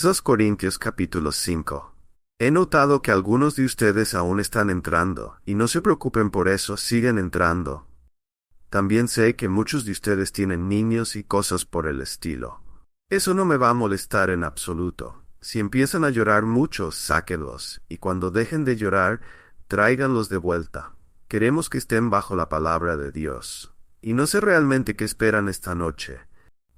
2 Corintios capítulo 5. He notado que algunos de ustedes aún están entrando, y no se preocupen por eso, siguen entrando. También sé que muchos de ustedes tienen niños y cosas por el estilo. Eso no me va a molestar en absoluto. Si empiezan a llorar mucho, sáquenlos, y cuando dejen de llorar, tráiganlos de vuelta. Queremos que estén bajo la palabra de Dios. Y no sé realmente qué esperan esta noche.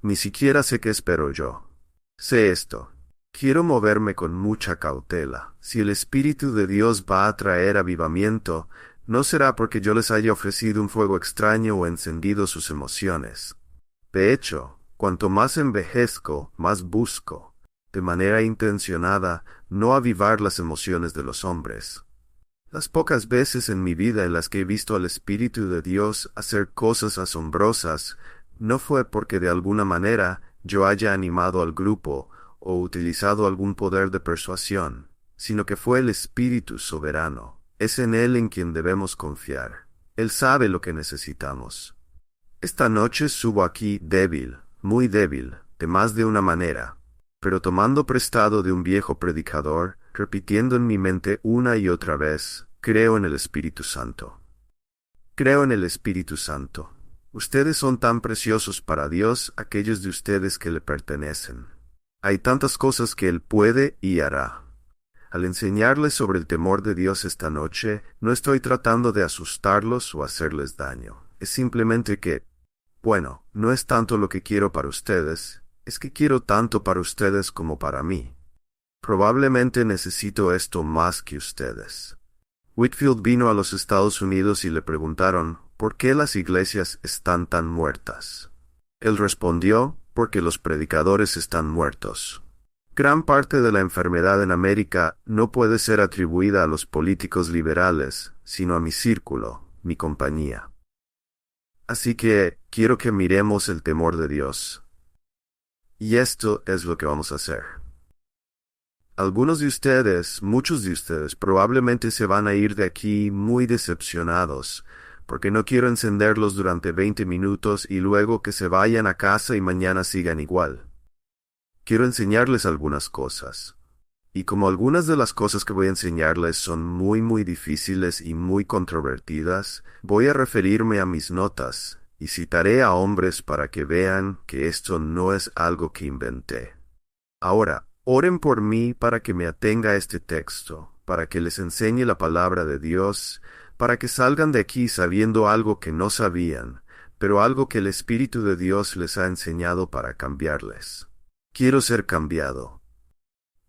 Ni siquiera sé qué espero yo. Sé esto. Quiero moverme con mucha cautela. Si el Espíritu de Dios va a traer avivamiento, no será porque yo les haya ofrecido un fuego extraño o encendido sus emociones. De hecho, cuanto más envejezco, más busco, de manera intencionada, no avivar las emociones de los hombres. Las pocas veces en mi vida en las que he visto al Espíritu de Dios hacer cosas asombrosas, no fue porque de alguna manera yo haya animado al grupo o utilizado algún poder de persuasión, sino que fue el Espíritu soberano. Es en Él en quien debemos confiar. Él sabe lo que necesitamos. Esta noche subo aquí débil, muy débil, de más de una manera, pero tomando prestado de un viejo predicador, repitiendo en mi mente una y otra vez, creo en el Espíritu Santo. Creo en el Espíritu Santo. Ustedes son tan preciosos para Dios, aquellos de ustedes que le pertenecen. Hay tantas cosas que Él puede y hará. Al enseñarles sobre el temor de Dios esta noche, no estoy tratando de asustarlos o hacerles daño. Es simplemente que, bueno, no es tanto lo que quiero para ustedes, es que quiero tanto para ustedes como para mí. Probablemente necesito esto más que ustedes. Whitfield vino a los Estados Unidos y le preguntaron, ¿por qué las iglesias están tan muertas? Él respondió, porque los predicadores están muertos. Gran parte de la enfermedad en América no puede ser atribuida a los políticos liberales, sino a mi círculo, mi compañía. Así que quiero que miremos el temor de Dios. Y esto es lo que vamos a hacer. Algunos de ustedes, muchos de ustedes, probablemente se van a ir de aquí muy decepcionados, porque no quiero encenderlos durante 20 minutos y luego que se vayan a casa y mañana sigan igual. Quiero enseñarles algunas cosas. Y como algunas de las cosas que voy a enseñarles son muy difíciles y muy controvertidas, voy a referirme a mis notas y citaré a hombres para que vean que esto no es algo que inventé. Ahora, oren por mí para que me atenga a este texto, para que les enseñe la palabra de Dios, para que salgan de aquí sabiendo algo que no sabían, pero algo que el Espíritu de Dios les ha enseñado para cambiarles. Quiero ser cambiado.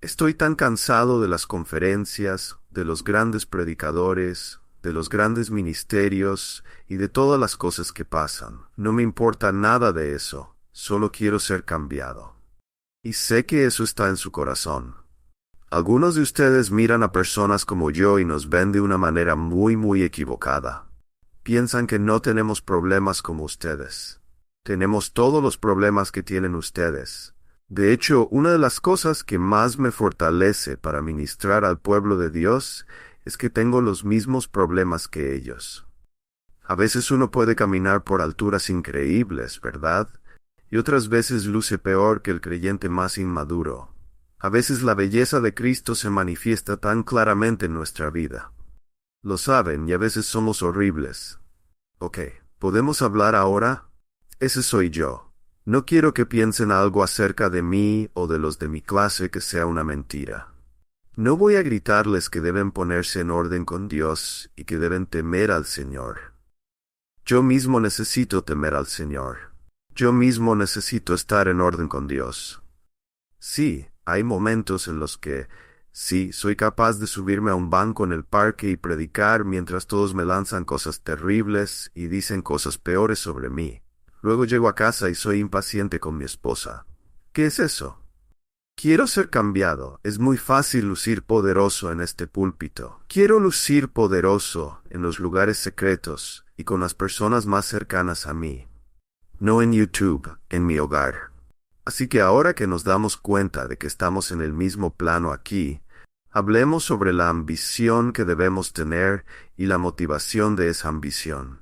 Estoy tan cansado de las conferencias, de los grandes predicadores, de los grandes ministerios y de todas las cosas que pasan. No me importa nada de eso, solo quiero ser cambiado. Y sé que eso está en su corazón. Algunos de ustedes miran a personas como yo y nos ven de una manera muy equivocada. Piensan que no tenemos problemas como ustedes. Tenemos todos los problemas que tienen ustedes. De hecho, una de las cosas que más me fortalece para ministrar al pueblo de Dios es que tengo los mismos problemas que ellos. A veces uno puede caminar por alturas increíbles, ¿verdad? Y otras veces luce peor que el creyente más inmaduro. A veces la belleza de Cristo se manifiesta tan claramente en nuestra vida. Lo saben, y a veces somos horribles. Ok, ¿podemos hablar ahora? Ese soy yo. No quiero que piensen algo acerca de mí o de los de mi clase que sea una mentira. No voy a gritarles que deben ponerse en orden con Dios y que deben temer al Señor. Yo mismo necesito temer al Señor. Yo mismo necesito estar en orden con Dios. Sí, hay momentos en los que, sí, soy capaz de subirme a un banco en el parque y predicar mientras todos me lanzan cosas terribles y dicen cosas peores sobre mí. Luego llego a casa y soy impaciente con mi esposa. ¿Qué es eso? Quiero ser cambiado. Es muy fácil lucir poderoso en este púlpito. Quiero lucir poderoso en los lugares secretos y con las personas más cercanas a mí. No en YouTube, en mi hogar. Así que ahora que nos damos cuenta de que estamos en el mismo plano aquí, hablemos sobre la ambición que debemos tener y la motivación de esa ambición.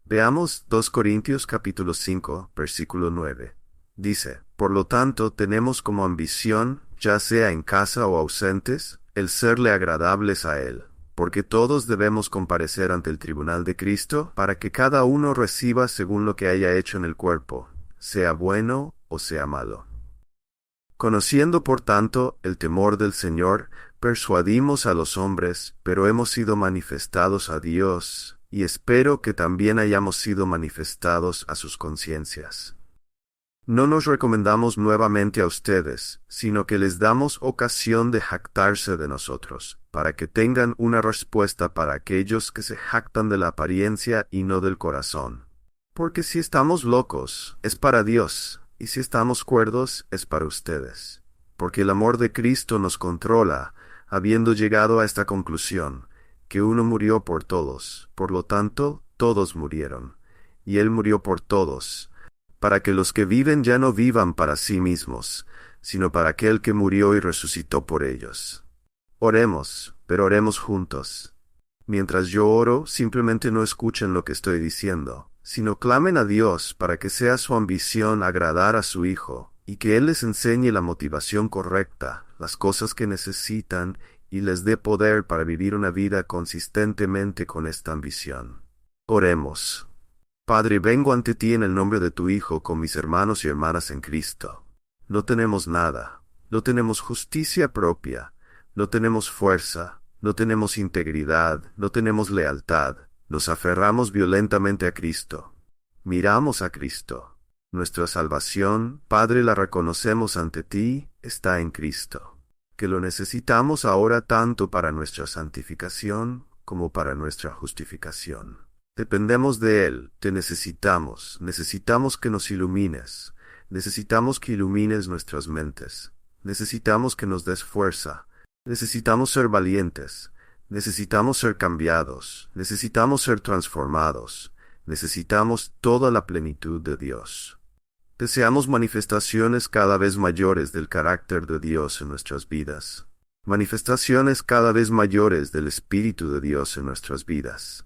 Veamos 2 Corintios capítulo 5, versículo 9. Dice, por lo tanto, tenemos como ambición, ya sea en casa o ausentes, el serle agradables a Él, porque todos debemos comparecer ante el tribunal de Cristo, para que cada uno reciba según lo que haya hecho en el cuerpo, sea bueno o sea malo. Conociendo por tanto el temor del Señor, persuadimos a los hombres, pero hemos sido manifestados a Dios, y espero que también hayamos sido manifestados a sus conciencias. No nos recomendamos nuevamente a ustedes, sino que les damos ocasión de jactarse de nosotros, para que tengan una respuesta para aquellos que se jactan de la apariencia y no del corazón. Porque si estamos locos, es para Dios, y si estamos cuerdos, es para ustedes. Porque el amor de Cristo nos controla, habiendo llegado a esta conclusión, que uno murió por todos, por lo tanto, todos murieron, y Él murió por todos, para que los que viven ya no vivan para sí mismos, sino para aquel que murió y resucitó por ellos. Oremos, pero oremos juntos. Mientras yo oro, simplemente no escuchen lo que estoy diciendo, sino clamen a Dios para que sea su ambición agradar a su Hijo, y que Él les enseñe la motivación correcta, las cosas que necesitan, y les dé poder para vivir una vida consistentemente con esta ambición. Oremos. Padre, vengo ante ti en el nombre de tu Hijo con mis hermanos y hermanas en Cristo. No tenemos nada, no tenemos justicia propia, no tenemos fuerza, no tenemos integridad, no tenemos lealtad, nos aferramos violentamente a Cristo. Miramos a Cristo. Nuestra salvación, Padre, la reconocemos ante ti, está en Cristo, que lo necesitamos ahora tanto para nuestra santificación como para nuestra justificación. Dependemos de Él, te necesitamos que nos ilumines, necesitamos que ilumines nuestras mentes, necesitamos que nos des fuerza, necesitamos ser valientes, necesitamos ser cambiados, necesitamos ser transformados, necesitamos toda la plenitud de Dios. Deseamos manifestaciones cada vez mayores del carácter de Dios en nuestras vidas, manifestaciones cada vez mayores del Espíritu de Dios en nuestras vidas.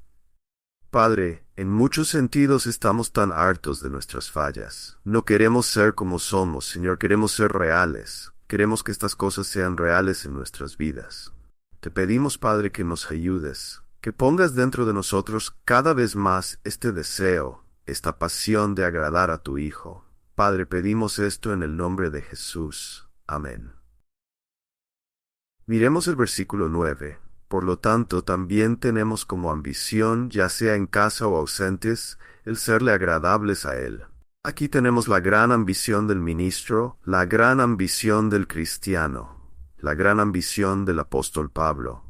Padre, en muchos sentidos estamos tan hartos de nuestras fallas. No queremos ser como somos, Señor, queremos ser reales. Queremos que estas cosas sean reales en nuestras vidas. Te pedimos, Padre, que nos ayudes, que pongas dentro de nosotros cada vez más este deseo, esta pasión de agradar a tu Hijo. Padre, pedimos esto en el nombre de Jesús. Amén. Miremos el versículo 9. Por lo tanto, también tenemos como ambición, ya sea en casa o ausentes, el serle agradables a Él. Aquí tenemos la gran ambición del ministro, la gran ambición del cristiano, la gran ambición del apóstol Pablo.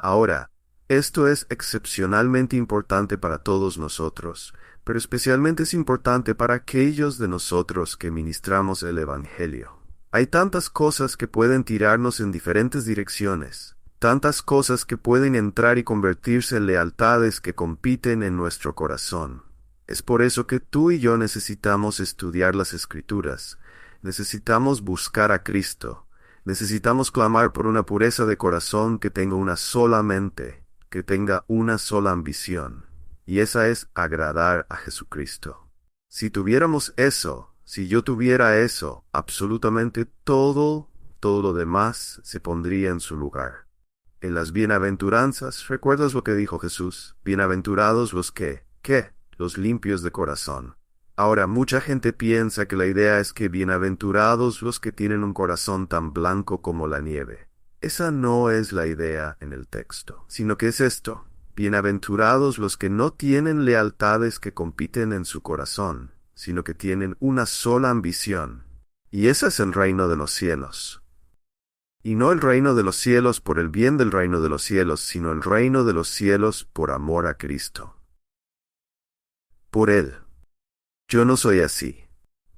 Ahora, esto es excepcionalmente importante para todos nosotros, pero especialmente es importante para aquellos de nosotros que ministramos el Evangelio. Hay tantas cosas que pueden tirarnos en diferentes direcciones, tantas cosas que pueden entrar y convertirse en lealtades que compiten en nuestro corazón. Es por eso que tú y yo necesitamos estudiar las Escrituras, necesitamos buscar a Cristo, necesitamos clamar por una pureza de corazón que tenga una sola mente, que tenga una sola ambición, y esa es agradar a Jesucristo. Si tuviéramos eso, si yo tuviera eso, absolutamente todo lo demás se pondría en su lugar. En las bienaventuranzas, ¿recuerdas lo que dijo Jesús? Bienaventurados los que, ¿qué? Los limpios de corazón. Ahora, mucha gente piensa que la idea es que bienaventurados los que tienen un corazón tan blanco como la nieve. Esa no es la idea en el texto, sino que es esto: bienaventurados los que no tienen lealtades que compiten en su corazón, sino que tienen una sola ambición, y ese es el reino de los cielos. Y no el reino de los cielos por el bien del reino de los cielos, sino el reino de los cielos por amor a Cristo. Por Él. Yo no soy así.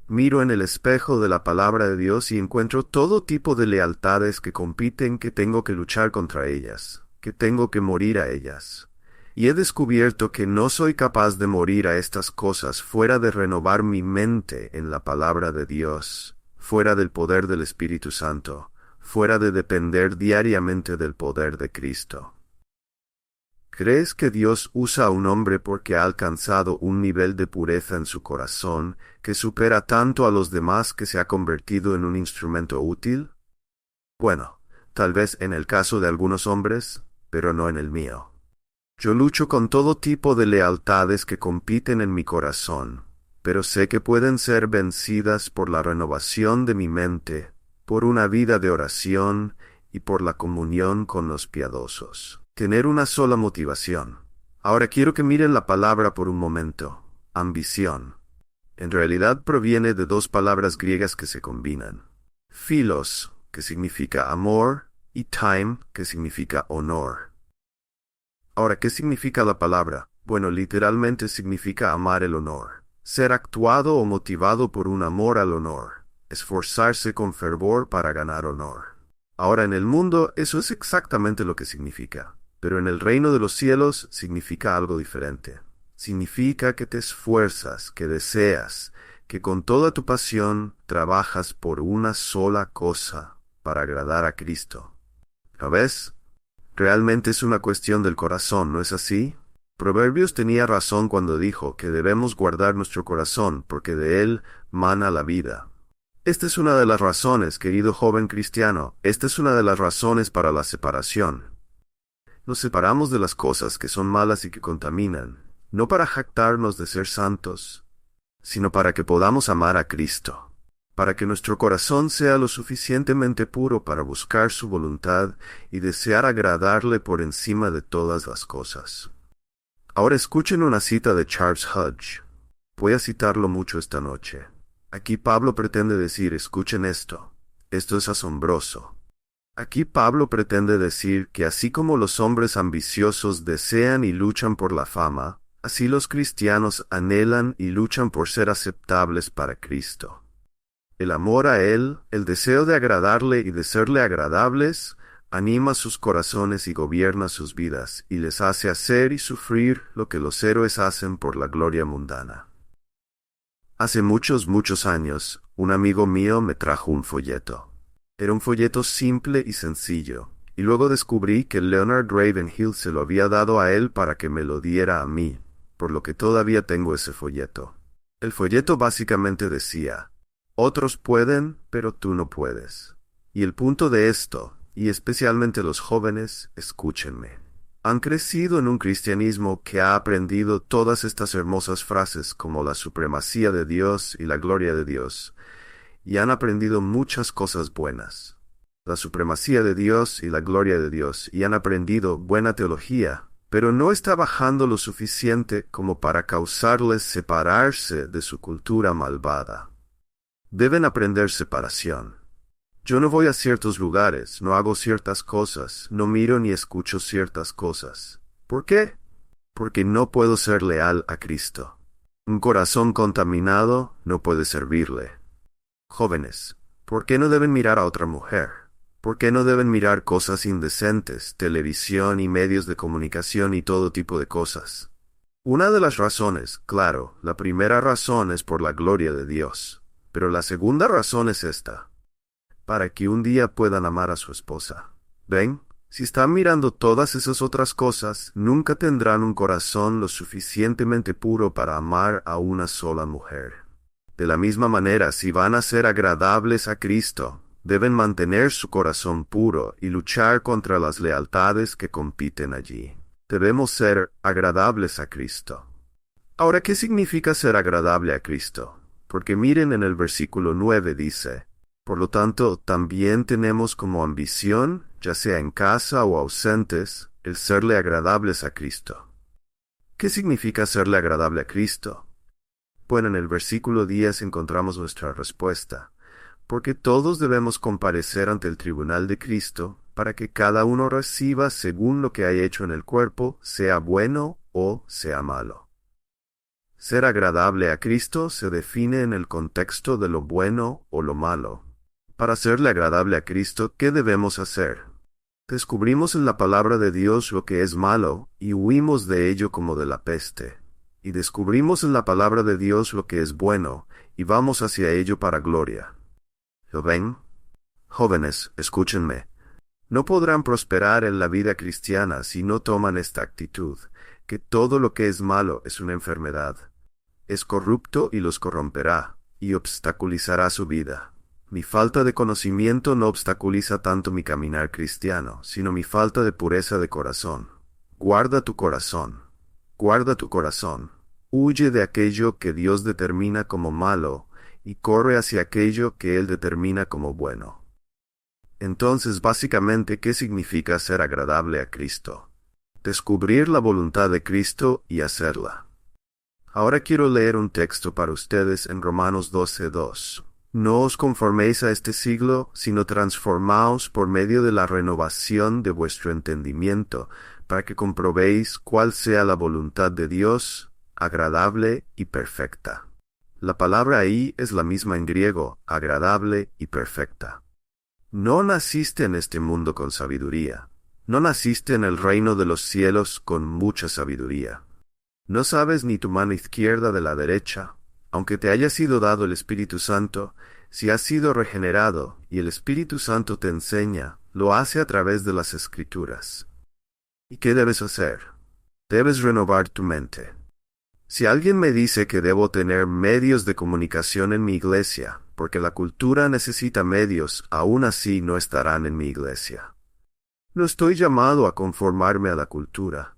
Miro en el espejo de la palabra de Dios y encuentro todo tipo de lealtades que compiten, que tengo que luchar contra ellas, que tengo que morir a ellas. Y he descubierto que no soy capaz de morir a estas cosas fuera de renovar mi mente en la palabra de Dios, fuera del poder del Espíritu Santo, fuera de depender diariamente del poder de Cristo. ¿Crees que Dios usa a un hombre porque ha alcanzado un nivel de pureza en su corazón que supera tanto a los demás que se ha convertido en un instrumento útil? Bueno, tal vez en el caso de algunos hombres, pero no en el mío. Yo lucho con todo tipo de lealtades que compiten en mi corazón, pero sé que pueden ser vencidas por la renovación de mi mente, por una vida de oración y por la comunión con los piadosos. Tener una sola motivación. Ahora quiero que miren la palabra por un momento. Ambición. En realidad proviene de dos palabras griegas que se combinan. Philos, que significa amor, y time, que significa honor. Ahora, ¿qué significa la palabra? Bueno, literalmente significa amar el honor. Ser actuado o motivado por un amor al honor. Esforzarse con fervor para ganar honor. Ahora, en el mundo, eso es exactamente lo que significa. Pero en el reino de los cielos significa algo diferente. Significa que te esfuerzas, que deseas, que con toda tu pasión trabajas por una sola cosa, para agradar a Cristo. ¿Lo ves? Realmente es una cuestión del corazón, ¿no es así? Proverbios tenía razón cuando dijo que debemos guardar nuestro corazón porque de él mana la vida. Esta es una de las razones, querido joven cristiano, esta es una de las razones para la separación. Nos separamos de las cosas que son malas y que contaminan, no para jactarnos de ser santos, sino para que podamos amar a Cristo. Para que nuestro corazón sea lo suficientemente puro para buscar su voluntad y desear agradarle por encima de todas las cosas. Ahora escuchen una cita de Charles Hodge. Voy a citarlo mucho esta noche. Aquí Pablo pretende decir, escuchen esto. Esto es asombroso. Aquí Pablo pretende decir que así como los hombres ambiciosos desean y luchan por la fama, así los cristianos anhelan y luchan por ser aceptables para Cristo. El amor a Él, el deseo de agradarle y de serle agradables, anima sus corazones y gobierna sus vidas, y les hace hacer y sufrir lo que los héroes hacen por la gloria mundana. Hace muchos años, un amigo mío me trajo un folleto. Era un folleto simple y sencillo, y luego descubrí que Leonard Ravenhill se lo había dado a él para que me lo diera a mí, por lo que todavía tengo ese folleto. El folleto básicamente decía: otros pueden, pero tú no puedes. Y el punto de esto, y especialmente los jóvenes, escúchenme. Han crecido en un cristianismo que ha aprendido todas estas hermosas frases como la supremacía de Dios y la gloria de Dios, y han aprendido muchas cosas buenas. La supremacía de Dios y la gloria de Dios, y han aprendido buena teología, pero no está bajando lo suficiente como para causarles separarse de su cultura malvada. Deben aprender separación. Yo no voy a ciertos lugares, no hago ciertas cosas, no miro ni escucho ciertas cosas. ¿Por qué? Porque no puedo ser leal a Cristo. Un corazón contaminado no puede servirle. Jóvenes, ¿por qué no deben mirar a otra mujer? ¿Por qué no deben mirar cosas indecentes, televisión y medios de comunicación y todo tipo de cosas? Una de las razones, claro, la primera razón es por la gloria de Dios. Pero la segunda razón es esta: para que un día puedan amar a su esposa. ¿Ven? Si están mirando todas esas otras cosas, nunca tendrán un corazón lo suficientemente puro para amar a una sola mujer. De la misma manera, si van a ser agradables a Cristo, deben mantener su corazón puro y luchar contra las lealtades que compiten allí. Debemos ser agradables a Cristo. Ahora, ¿qué significa ser agradable a Cristo? Porque miren en el versículo 9 dice: por lo tanto, también tenemos como ambición, ya sea en casa o ausentes, el serle agradables a Cristo. ¿Qué significa serle agradable a Cristo? Bueno, en el versículo 10 encontramos nuestra respuesta. Porque todos debemos comparecer ante el tribunal de Cristo, para que cada uno reciba según lo que haya hecho en el cuerpo, sea bueno o sea malo. Ser agradable a Cristo se define en el contexto de lo bueno o lo malo. Para serle agradable a Cristo, ¿qué debemos hacer? Descubrimos en la palabra de Dios lo que es malo, y huimos de ello como de la peste. Y descubrimos en la palabra de Dios lo que es bueno, y vamos hacia ello para gloria. ¿Lo ven? Jóvenes, escúchenme. No podrán prosperar en la vida cristiana si no toman esta actitud, que todo lo que es malo es una enfermedad. Es corrupto y los corromperá, y obstaculizará su vida. Mi falta de conocimiento no obstaculiza tanto mi caminar cristiano, sino mi falta de pureza de corazón. Guarda tu corazón. Guarda tu corazón. Huye de aquello que Dios determina como malo, y corre hacia aquello que Él determina como bueno. Entonces, básicamente, ¿qué significa ser agradable a Cristo? Descubrir la voluntad de Cristo y hacerla. Ahora quiero leer un texto para ustedes en Romanos 12:2. No os conforméis a este siglo, sino transformaos por medio de la renovación de vuestro entendimiento, para que comprobéis cuál sea la voluntad de Dios, agradable y perfecta. La palabra ahí es la misma en griego, agradable y perfecta. No naciste en este mundo con sabiduría. No naciste en el reino de los cielos con mucha sabiduría. No sabes ni tu mano izquierda de la derecha, aunque te haya sido dado el Espíritu Santo, si has sido regenerado y el Espíritu Santo te enseña, lo hace a través de las Escrituras. ¿Y qué debes hacer? Debes renovar tu mente. Si alguien me dice que debo tener medios de comunicación en mi iglesia, porque la cultura necesita medios, aún así no estarán en mi iglesia. No estoy llamado a conformarme a la cultura.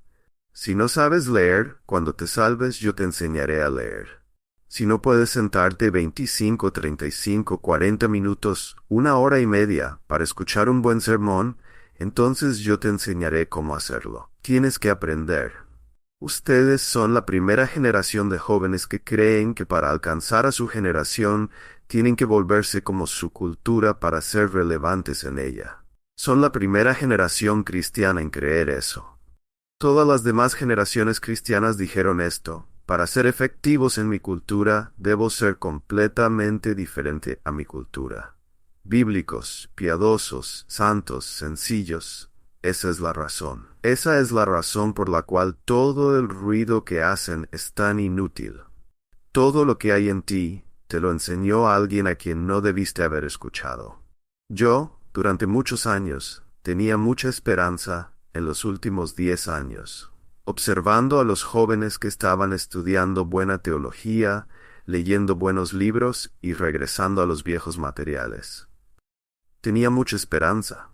Si no sabes leer, cuando te salves yo te enseñaré a leer. Si no puedes sentarte 25, 35, 40 minutos, 1 hora y media para escuchar un buen sermón, entonces yo te enseñaré cómo hacerlo. Tienes que aprender. Ustedes son la primera generación de jóvenes que creen que para alcanzar a su generación tienen que volverse como su cultura para ser relevantes en ella. Son la primera generación cristiana en creer eso. Todas las demás generaciones cristianas dijeron esto: para ser efectivos en mi cultura, debo ser completamente diferente a mi cultura. Bíblicos, piadosos, santos, sencillos. Esa es la razón. Esa es la razón por la cual todo el ruido que hacen es tan inútil. Todo lo que hay en ti, te lo enseñó alguien a quien no debiste haber escuchado. Yo, durante muchos años, tenía mucha esperanza en los últimos 10 años, observando a los jóvenes que estaban estudiando buena teología, leyendo buenos libros y regresando a los viejos materiales. Tenía mucha esperanza.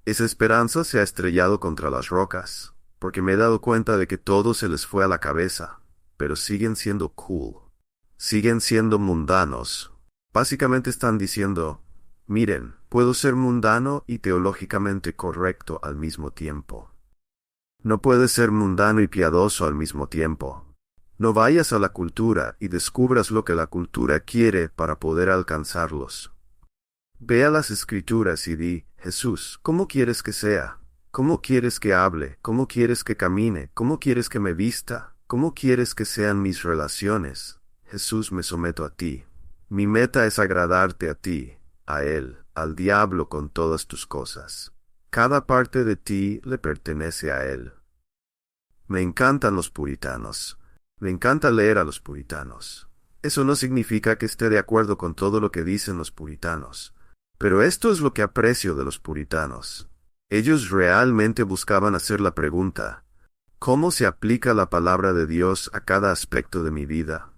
Esa esperanza se ha estrellado contra las rocas, porque me he dado cuenta de que todo se les fue a la cabeza, pero siguen siendo cool. Siguen siendo mundanos. Básicamente están diciendo: miren, puedo ser mundano y teológicamente correcto al mismo tiempo. No puedes ser mundano y piadoso al mismo tiempo. No vayas a la cultura y descubras lo que la cultura quiere para poder alcanzarlos. Ve a las Escrituras y di: Jesús, ¿cómo quieres que sea? ¿Cómo quieres que hable? ¿Cómo quieres que camine? ¿Cómo quieres que me vista? ¿Cómo quieres que sean mis relaciones? Jesús, me someto a ti. Mi meta es agradarte a ti, a Él, al diablo con todas tus cosas. Cada parte de ti le pertenece a Él. Me encantan los puritanos. Me encanta leer a los puritanos. Eso no significa que esté de acuerdo con todo lo que dicen los puritanos. Pero esto es lo que aprecio de los puritanos. Ellos realmente buscaban hacer la pregunta: ¿cómo se aplica la palabra de Dios a cada aspecto de mi vida?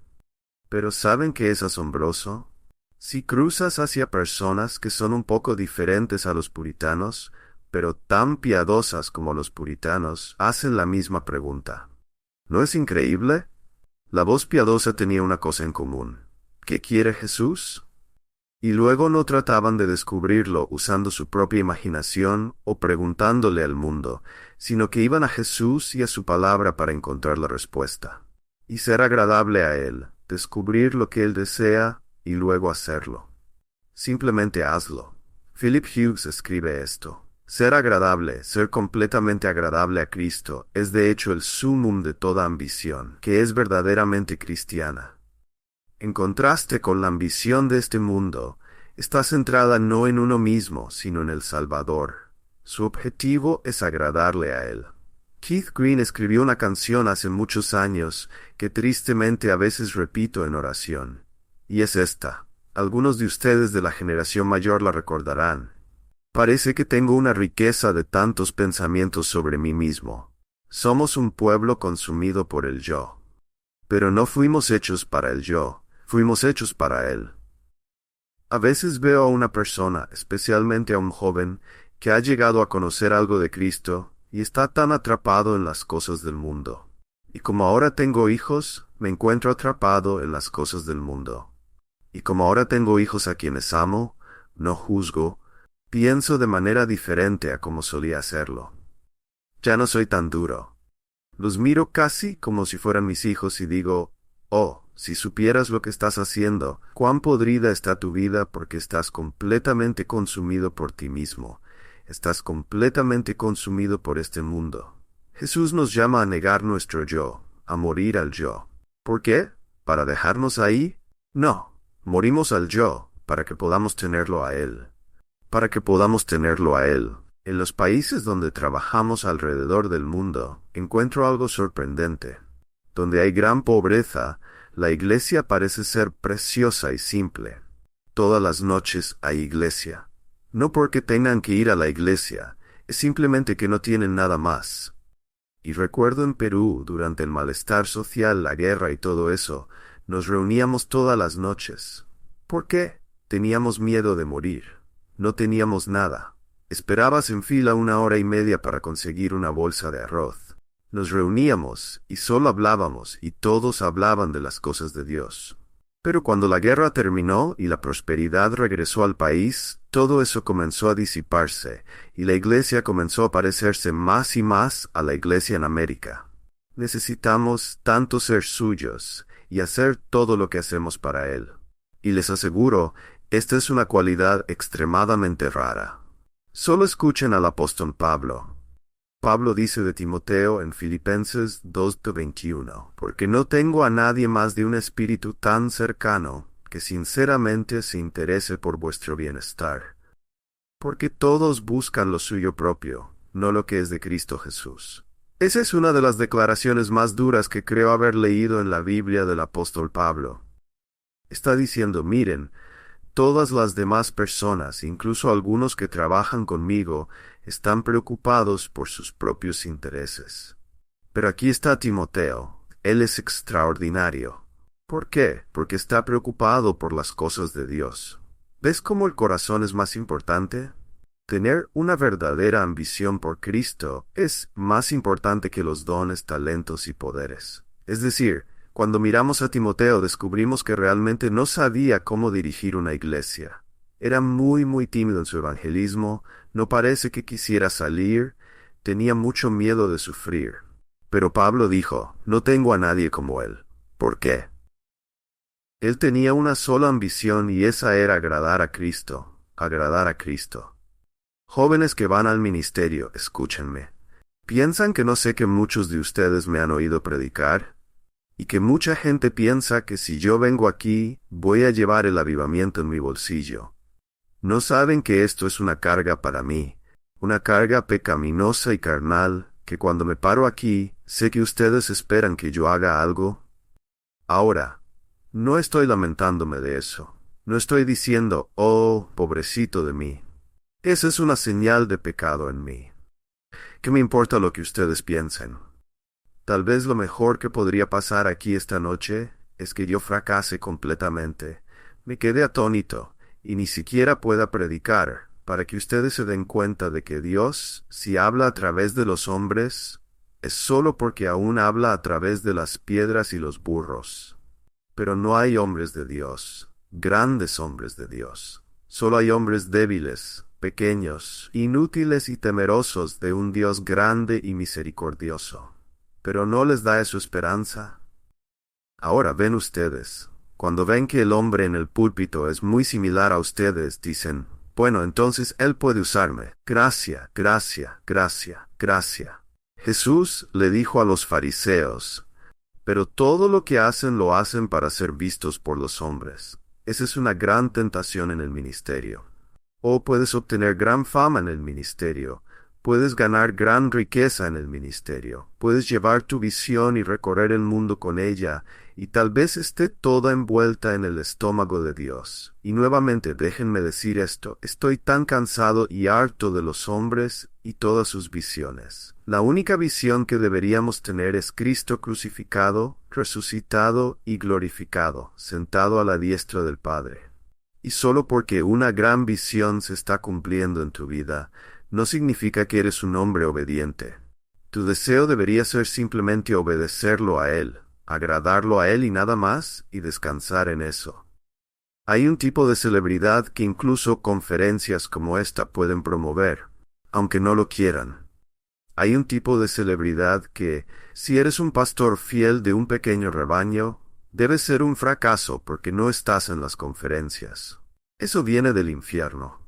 Pero ¿saben qué es asombroso? Si cruzas hacia personas que son un poco diferentes a los puritanos, pero tan piadosas como los puritanos, hacen la misma pregunta. ¿No es increíble? La voz piadosa tenía una cosa en común. ¿Qué quiere Jesús? Y luego no trataban de descubrirlo usando su propia imaginación o preguntándole al mundo, sino que iban a Jesús y a su palabra para encontrar la respuesta. Y ser agradable a Él, descubrir lo que Él desea y luego hacerlo. Simplemente hazlo. Philip Hughes escribe esto: ser agradable, ser completamente agradable a Cristo, es de hecho el sumum de toda ambición, que es verdaderamente cristiana. En contraste con la ambición de este mundo, está centrada no en uno mismo, sino en el Salvador. Su objetivo es agradarle a Él. Keith Green escribió una canción hace muchos años que tristemente a veces repito en oración. Y es esta. Algunos de ustedes de la generación mayor la recordarán. Parece que tengo una riqueza de tantos pensamientos sobre mí mismo. Somos un pueblo consumido por el yo. Pero no fuimos hechos para el yo, fuimos hechos para él. A veces veo a una persona, especialmente a un joven, que ha llegado a conocer algo de Cristo y está tan atrapado en las cosas del mundo. Y como ahora tengo hijos, me encuentro atrapado en las cosas del mundo. Y como ahora tengo hijos a quienes amo, no juzgo, pienso de manera diferente a como solía hacerlo. Ya no soy tan duro. Los miro casi como si fueran mis hijos y digo, oh, si supieras lo que estás haciendo, cuán podrida está tu vida porque estás completamente consumido por ti mismo. Estás completamente consumido por este mundo. Jesús nos llama a negar nuestro yo, a morir al yo. ¿Por qué? ¿Para dejarnos ahí? No, morimos al yo, para que podamos tenerlo a Él. Para que podamos tenerlo a Él. En los países donde trabajamos alrededor del mundo, encuentro algo sorprendente. Donde hay gran pobreza, la iglesia parece ser preciosa y simple. Todas las noches hay iglesia. No porque tengan que ir a la iglesia, es simplemente que no tienen nada más. Y recuerdo en Perú, durante el malestar social, la guerra y todo eso, nos reuníamos todas las noches. ¿Por qué? Teníamos miedo de morir. No teníamos nada. Esperabas en fila 1 hora y media para conseguir una bolsa de arroz. Nos reuníamos y solo hablábamos y todos hablaban de las cosas de Dios. Pero cuando la guerra terminó y la prosperidad regresó al país, todo eso comenzó a disiparse y la iglesia comenzó a parecerse más y más a la iglesia en América. Necesitamos tanto ser suyos y hacer todo lo que hacemos para Él. Y les aseguro, esta es una cualidad extremadamente rara. Solo escuchen al apóstol Pablo. Pablo dice de Timoteo en Filipenses 2:21, porque no tengo a nadie más de un espíritu tan cercano que sinceramente se interese por vuestro bienestar. Porque todos buscan lo suyo propio, no lo que es de Cristo Jesús. Esa es una de las declaraciones más duras que creo haber leído en la Biblia del apóstol Pablo. Está diciendo, miren, todas las demás personas, incluso algunos que trabajan conmigo, están preocupados por sus propios intereses. Pero aquí está Timoteo. Él es extraordinario. ¿Por qué? Porque está preocupado por las cosas de Dios. ¿Ves cómo el corazón es más importante? Tener una verdadera ambición por Cristo es más importante que los dones, talentos y poderes. Es decir, cuando miramos a Timoteo descubrimos que realmente no sabía cómo dirigir una iglesia. Era muy tímido en su evangelismo, no parece que quisiera salir, tenía mucho miedo de sufrir. Pero Pablo dijo, no tengo a nadie como él. ¿Por qué? Él tenía una sola ambición y esa era agradar a Cristo, agradar a Cristo. Jóvenes que van al ministerio, escúchenme. ¿Piensan que no sé que muchos de ustedes me han oído predicar? Y que mucha gente piensa que si yo vengo aquí, voy a llevar el avivamiento en mi bolsillo. No saben que esto es una carga para mí, una carga pecaminosa y carnal, que cuando me paro aquí, sé que ustedes esperan que yo haga algo. Ahora, no estoy lamentándome de eso. No estoy diciendo, oh, pobrecito de mí. Esa es una señal de pecado en mí. ¿Qué me importa lo que ustedes piensen? Tal vez lo mejor que podría pasar aquí esta noche es que yo fracase completamente, me quede atónito y ni siquiera pueda predicar, para que ustedes se den cuenta de que Dios, si habla a través de los hombres, es solo porque aún habla a través de las piedras y los burros. Pero no hay hombres de Dios, grandes hombres de Dios. Solo hay hombres débiles, pequeños, inútiles y temerosos de un Dios grande y misericordioso. Pero ¿no les da eso esperanza? Ahora ven ustedes, cuando ven que el hombre en el púlpito es muy similar a ustedes, dicen, bueno, entonces él puede usarme. Gracia, gracia, gracia, gracia. Jesús le dijo a los fariseos, pero todo lo que hacen lo hacen para ser vistos por los hombres. Esa es una gran tentación en el ministerio. O puedes obtener gran fama en el ministerio, Puedes ganar gran riqueza en el ministerio. Puedes llevar tu visión y recorrer el mundo con ella, y tal vez esté toda envuelta en el estómago de Dios. Y nuevamente déjenme decir esto, estoy tan cansado y harto de los hombres y todas sus visiones. La única visión que deberíamos tener es Cristo crucificado, resucitado y glorificado, sentado a la diestra del Padre. Y solo porque una gran visión se está cumpliendo en tu vida, no significa que eres un hombre obediente. Tu deseo debería ser simplemente obedecerlo a Él, agradarlo a Él y nada más, y descansar en eso. Hay un tipo de celebridad que incluso conferencias como esta pueden promover, aunque no lo quieran. Hay un tipo de celebridad que, si eres un pastor fiel de un pequeño rebaño, debe ser un fracaso porque no estás en las conferencias. Eso viene del infierno.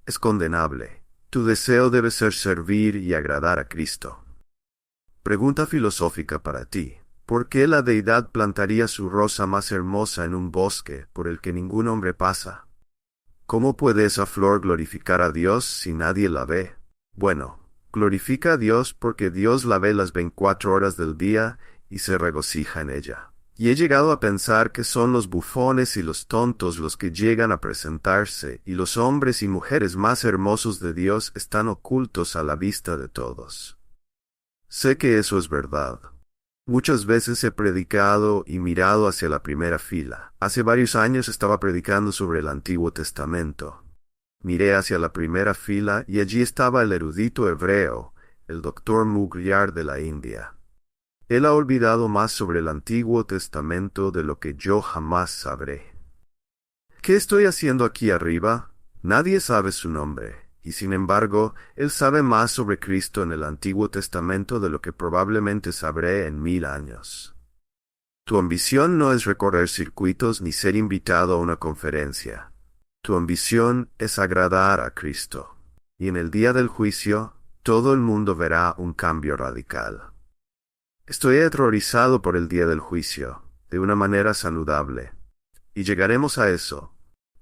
Es condenable. Tu deseo debe ser servir y agradar a Cristo. Pregunta filosófica para ti. ¿Por qué la deidad plantaría su rosa más hermosa en un bosque por el que ningún hombre pasa? ¿Cómo puede esa flor glorificar a Dios si nadie la ve? Bueno, glorifica a Dios porque Dios la ve las 24 horas del día y se regocija en ella. Y he llegado a pensar que son los bufones y los tontos los que llegan a presentarse, y los hombres y mujeres más hermosos de Dios están ocultos a la vista de todos. Sé que eso es verdad. Muchas veces he predicado y mirado hacia la primera fila. Hace varios años estaba predicando sobre el Antiguo Testamento. Miré hacia la primera fila y allí estaba el erudito hebreo, el doctor Mugriar de la India. Él ha olvidado más sobre el Antiguo Testamento de lo que yo jamás sabré. ¿Qué estoy haciendo aquí arriba? Nadie sabe su nombre, y sin embargo, él sabe más sobre Cristo en el Antiguo Testamento de lo que probablemente sabré en 1000 años. Tu ambición no es recorrer circuitos ni ser invitado a una conferencia. Tu ambición es agradar a Cristo. Y en el día del juicio, todo el mundo verá un cambio radical. Estoy aterrorizado por el día del juicio, de una manera saludable. Y llegaremos a eso.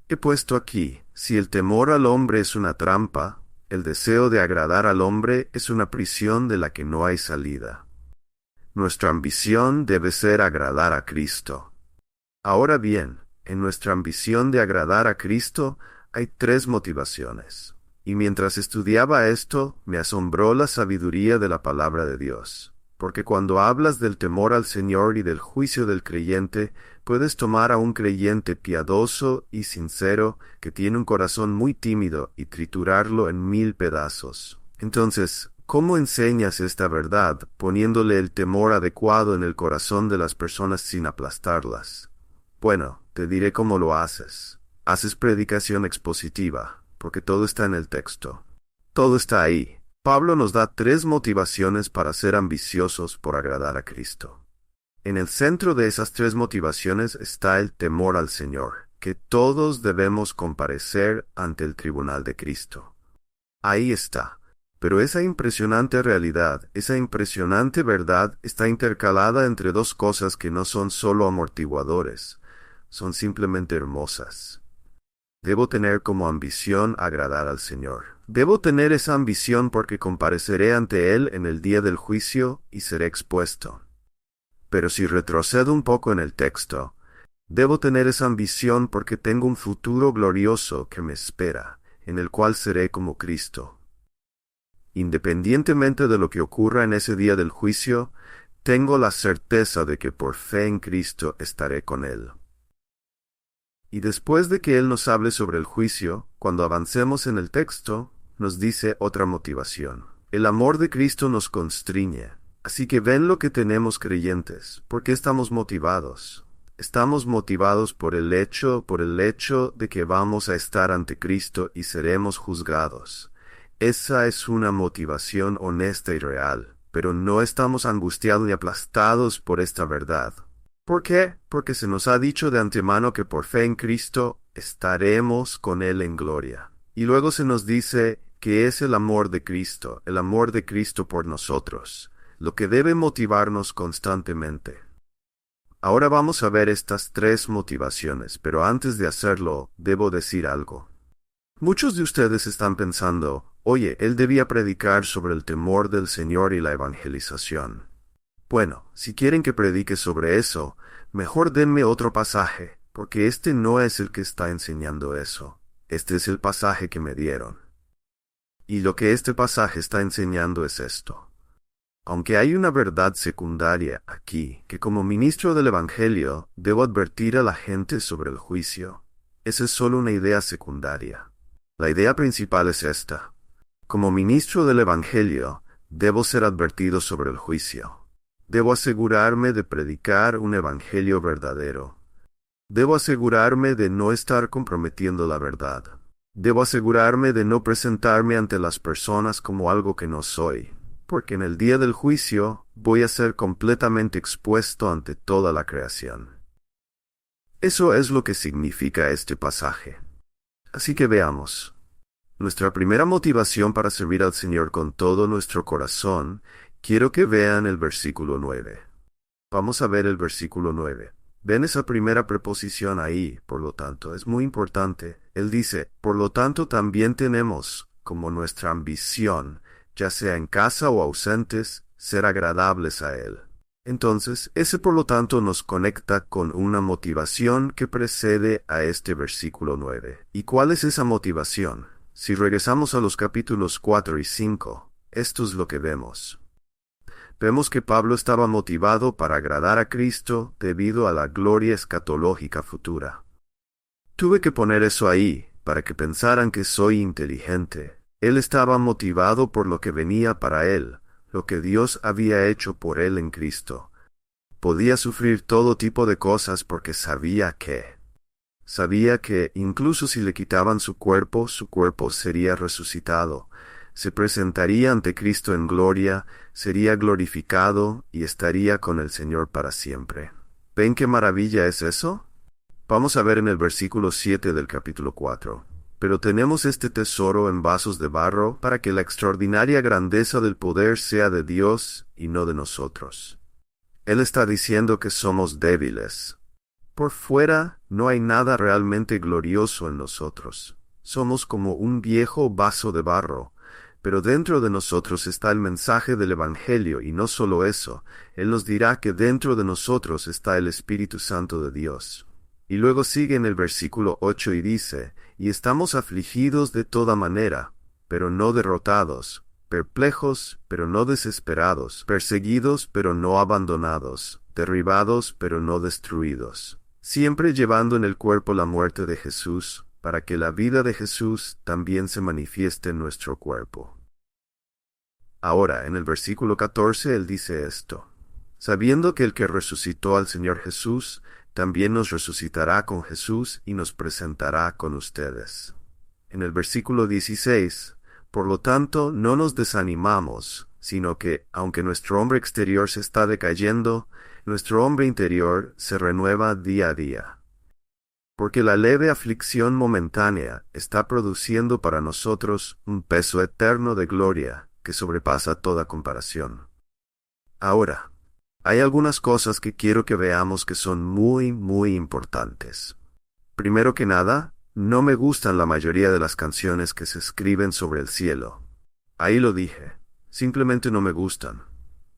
He puesto aquí, si el temor al hombre es una trampa, el deseo de agradar al hombre es una prisión de la que no hay salida. Nuestra ambición debe ser agradar a Cristo. Ahora bien, en nuestra ambición de agradar a Cristo hay 3 motivaciones. Y mientras estudiaba esto, me asombró la sabiduría de la palabra de Dios. Porque cuando hablas del temor al Señor y del juicio del creyente, puedes tomar a un creyente piadoso y sincero que tiene un corazón muy tímido y triturarlo en 1000 pedazos. Entonces, ¿cómo enseñas esta verdad poniéndole el temor adecuado en el corazón de las personas sin aplastarlas? Bueno, te diré cómo lo haces. Haces predicación expositiva, porque todo está en el texto. Todo está ahí. Pablo nos da 3 motivaciones para ser ambiciosos por agradar a Cristo. En el centro de esas 3 motivaciones está el temor al Señor, que todos debemos comparecer ante el tribunal de Cristo. Ahí está. Pero esa impresionante realidad, esa impresionante verdad está intercalada entre 2 cosas que no son solo amortiguadores, son simplemente hermosas. Debo tener como ambición agradar al Señor. Debo tener esa ambición porque compareceré ante Él en el día del juicio y seré expuesto. Pero si retrocedo un poco en el texto, debo tener esa ambición porque tengo un futuro glorioso que me espera, en el cual seré como Cristo. Independientemente de lo que ocurra en ese día del juicio, tengo la certeza de que por fe en Cristo estaré con Él. Y después de que Él nos hable sobre el juicio, cuando avancemos en el texto, nos dice otra motivación. El amor de Cristo nos constriñe. Así que ven lo que tenemos creyentes. ¿Por qué estamos motivados? Estamos motivados por el hecho de que vamos a estar ante Cristo y seremos juzgados. Esa es una motivación honesta y real, pero no estamos angustiados ni aplastados por esta verdad. ¿Por qué? Porque se nos ha dicho de antemano que por fe en Cristo estaremos con Él en gloria. Y luego se nos dice que es el amor de Cristo por nosotros, lo que debe motivarnos constantemente. Ahora vamos a ver estas 3 motivaciones, pero antes de hacerlo, debo decir algo. Muchos de ustedes están pensando, Oye, él debía predicar sobre el temor del Señor y la evangelización. Bueno, si quieren que predique sobre eso, mejor denme otro pasaje, porque este no es el que está enseñando eso. Este es el pasaje que me dieron. Y lo que este pasaje está enseñando es esto. Aunque hay una verdad secundaria aquí, que como ministro del Evangelio debo advertir a la gente sobre el juicio, esa es solo una idea secundaria. La idea principal es esta. Como ministro del Evangelio, debo ser advertido sobre el juicio. Debo asegurarme de predicar un Evangelio verdadero. Debo asegurarme de no estar comprometiendo la verdad. Debo asegurarme de no presentarme ante las personas como algo que no soy, porque en el día del juicio voy a ser completamente expuesto ante toda la creación. Eso es lo que significa este pasaje. Así que veamos. Nuestra primera motivación para servir al Señor con todo nuestro corazón, quiero que vean el versículo 9. Vamos a ver el versículo 9. Ven esa primera preposición ahí, por lo tanto, es muy importante. Él dice, por lo tanto también tenemos, como nuestra ambición, ya sea en casa o ausentes, ser agradables a Él. Entonces, ese por lo tanto nos conecta con una motivación que precede a este versículo 9. ¿Y cuál es esa motivación? Si regresamos a los capítulos 4 y 5, esto es lo que vemos. Vemos que Pablo estaba motivado para agradar a Cristo debido a la gloria escatológica futura. Tuve que poner eso ahí, para que pensaran que soy inteligente. Él estaba motivado por lo que venía para él, lo que Dios había hecho por él en Cristo. Podía sufrir todo tipo de cosas porque sabía que, incluso si le quitaban su cuerpo sería resucitado. Se presentaría ante Cristo en gloria, sería glorificado y estaría con el Señor para siempre. ¿Ven qué maravilla es eso? Vamos a ver en el versículo 7 del capítulo 4. Pero tenemos este tesoro en vasos de barro para que la extraordinaria grandeza del poder sea de Dios y no de nosotros. Él está diciendo que somos débiles. Por fuera no hay nada realmente glorioso en nosotros. Somos como un viejo vaso de barro. Pero dentro de nosotros está el mensaje del Evangelio, y no solo eso, Él nos dirá que dentro de nosotros está el Espíritu Santo de Dios. Y luego sigue en el versículo 8 y dice, y estamos afligidos de toda manera, pero no derrotados, perplejos, pero no desesperados, perseguidos, pero no abandonados, derribados, pero no destruidos, siempre llevando en el cuerpo la muerte de Jesús, para que la vida de Jesús también se manifieste en nuestro cuerpo. Ahora, en el versículo 14, él dice esto, sabiendo que el que resucitó al Señor Jesús, también nos resucitará con Jesús y nos presentará con ustedes. En el versículo 16, por lo tanto, no nos desanimamos, sino que, aunque nuestro hombre exterior se está decayendo, nuestro hombre interior se renueva día a día. Porque la leve aflicción momentánea está produciendo para nosotros un peso eterno de gloria que sobrepasa toda comparación. Ahora, hay algunas cosas que quiero que veamos que son muy, muy importantes. Primero que nada, no me gustan la mayoría de las canciones que se escriben sobre el cielo. Ahí lo dije. Simplemente no me gustan.